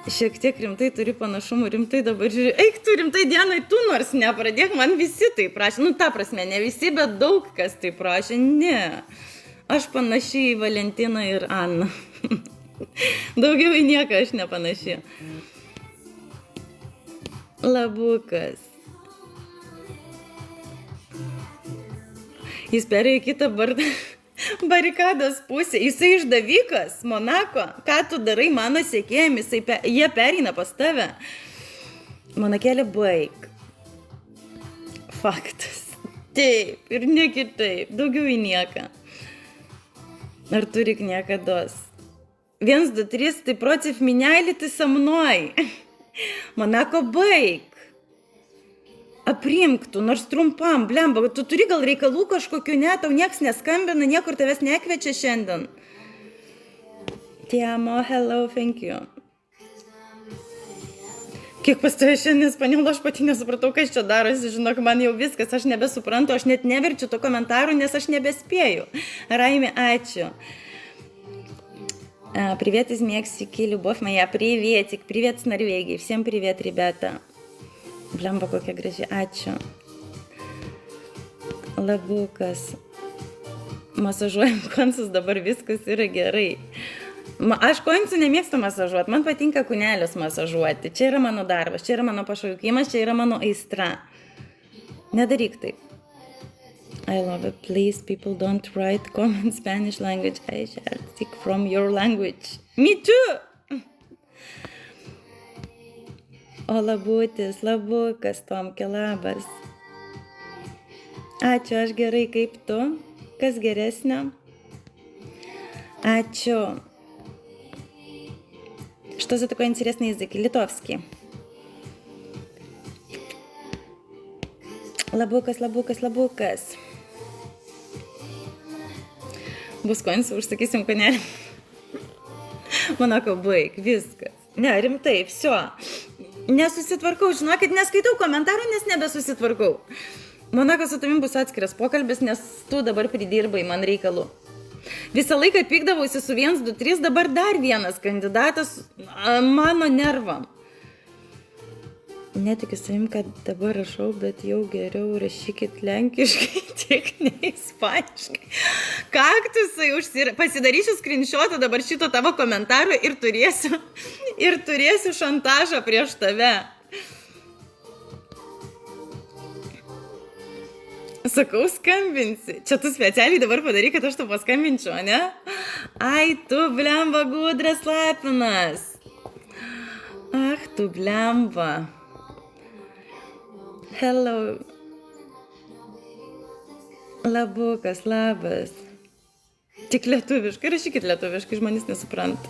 Šiek tiek rimtai turi panašumų, rimtai dabar žiūri. Eik tu rimtai, Dianai, tu nors nepradėk, man visi tai prašė. Nu, ta prasme, ne visi, bet daug kas tai prašė. Ne. Aš panašiai į Valentiną ir Anną. Daugiau į nieką aš nepanašiai. Labukas. Jis perėjo į kitą barikados pusę. Jisai išdavikas, Monako. Ką tu darai mano sekėjim? Jie pereina pas tave. Monakėlė, baig. Faktas. Taip, ir ne kitaip. Daugiau į nieką. Ar turik niekados? 1, 2, 3, ты против меня или ты со мной? Monako, baig. Aprimk tu, nors trumpam, blemba, tu turi gal reikalų kažkokių, ne, tau nieks neskambina, niekur tavęs nekviečia šiandien. Te amo, hello, thank you. Kiek pas tave šiandien Spaniola, aš pati nesupratau, kas čia darosi, žinok, man jau viskas, aš nebesuprantu, aš net neverčiu to komentarų, nes aš nebespėju. Raimė, ačiū. Привет из Мексики, любовь моя, приветик, привет с Норвегии, всем привет, ребята. Blemba, kokia graži, ačiū. Labukas. Masažuojam konsus, dabar viskas yra gerai. Aš kojinsių nemėgstu masažuoti, man patinka kūnelius masažuoti. Čia yra mano darbas, čia yra mano pašaukimas, čia yra mano aistra. Nedaryk taip. I love it. Please, people don't write common Spanish language. I shall take from your language. Me too! O labutis, labukas, Tomke, labas. Ačiū, aš gerai, kaip tu? Kas geresnio? Ačiū. Что за такой интересный язык? Литовский. Labukas, labukas, labukas. Bus koinsų, užsakysim konelį. Monako, baig, viskas. Ne, rimtai, всё. Nesusitvarkau, žinokit, neskaitau komentarų, nes nebesusitvarkau. Monako, su tavim bus atskiras pokalbis, nes tu dabar pridirbai man reikalų. Visą laiką pykdavausi su 1, 2, 3, dabar dar vienas kandidatas mano nervam. Netikiu savim, kad dabar rašau, bet jau geriau rašykit lenkiškai, tik ne ispaniškai. Kaktusai, pasidarysiu screenshotą dabar šito tavo komentaro ir turėsiu šantažą prieš tave. Sakau, skambinsi. Čia tu specialiai dabar padarai, kad aš tau paskambinčiau, ne? Ai, tu blemba gudras lapinas. Ach, tu blemba. Hello. Labukas, labas. Tik lietuviškai, rašykit lietuviškai, žmonės nesupranta.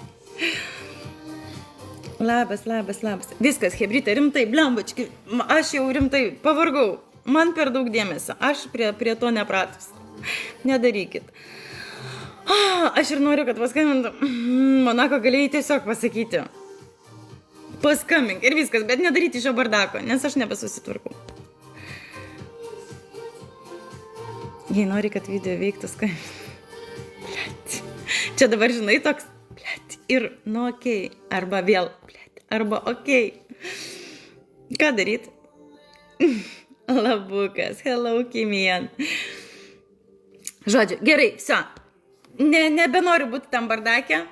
Labas, labas, labas. Viskas, hebrytė, rimtai, blembački, aš jau rimtai pavargau. Man per daug dėmesio, aš prie to nepratus. Nedarykit. Aš ir noriu, kad paskambintų. Monako, galėjai tiesiog pasakyti. Paskambink ir viskas, bet nedaryti šio bardako, nes aš nebesusitvarkau. Jei nori, kad video veiktų, skambink. Blet. Čia dabar, žinai, toks, blet, ir, nu, okei, arba vėl, blet, arba okei. Ką daryt? Labukas, hello, Kimian. Žodžiu, gerai, viso. Nebenoriu būti tam bardake.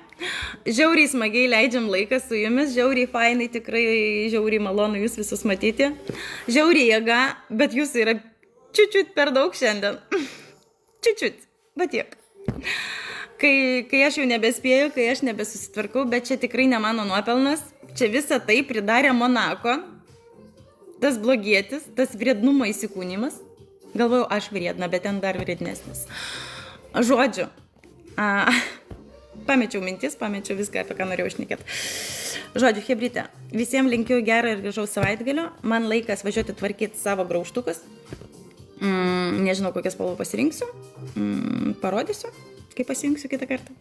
Žiauriai smagiai leidžiam laiką su jumis, žiauriai fainai, tikrai žiauriai malonu jūs visus matyti. Žiauriai jėga, bet jūsų yra čiučiut per daug šiandien. Čiučiut, bet tiek. Kai aš jau nebespėjau, kai aš nebesusitvarkau, bet čia tikrai ne mano nuopelnas. Čia visą tai pridarė Monako. Tas blogietis, tas vriednumo įsikūnymas. Galvojau, aš vriedna, bet ten dar vriednesnis. Žodžiu, pamečiau mintis, pamečiau viską, apie ką norėjau šnekėti. Žodžiu, hebrytė, visiems linkiu gerą ir gražaus savaitgalio. Man laikas važiuoti tvarkyti savo graužtukus. Nežinau, kokias spalvą pasirinksiu. Parodysiu, kai pasirinksiu kitą kartą.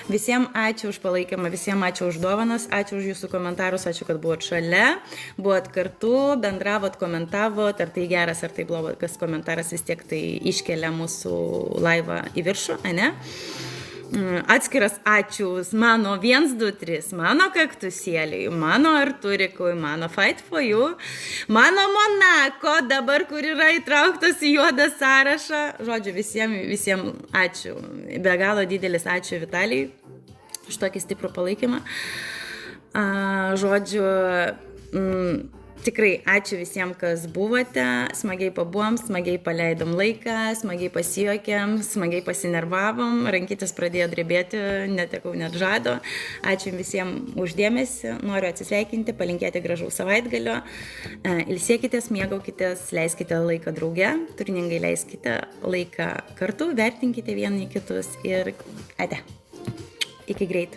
Visiems ačiū už palaikymą, visiems ačiū už dovanas, ačiū už jūsų komentarus, ačiū, kad buvot šalia, buvot kartu, bendravot, komentavot, ar tai geras, ar tai blogas komentaras, vis tiek tai iškelia mūsų laivą į viršų, ne? Atskiras ačiūs mano 1, 2, 3, mano kaktusėliui, mano Arturikui, mano Fight for You, mano Monako, dabar kur yra įtrauktas į juodą sąrašą. Žodžiu, visiems ačiū. Be galo didelis ačiū Vitalijui už tokį stiprų palaikymą. Žodžiu, tikrai ačiū visiems, kas buvote, smagiai pabuvom, smagiai paleidom laiką, smagiai pasijuokėm, smagiai pasinervavom, rankytis pradėjo drebėti, netekau net žado. Ačiū visiems uždėmesi, noriu atsisveikinti, palinkėti gražaus savaitgalio, ilsėkitės, mėgaukitės, leiskite laiką drauge, turiningai leiskite laiką kartu, vertinkite vieni kitus ir ate. Iki greit.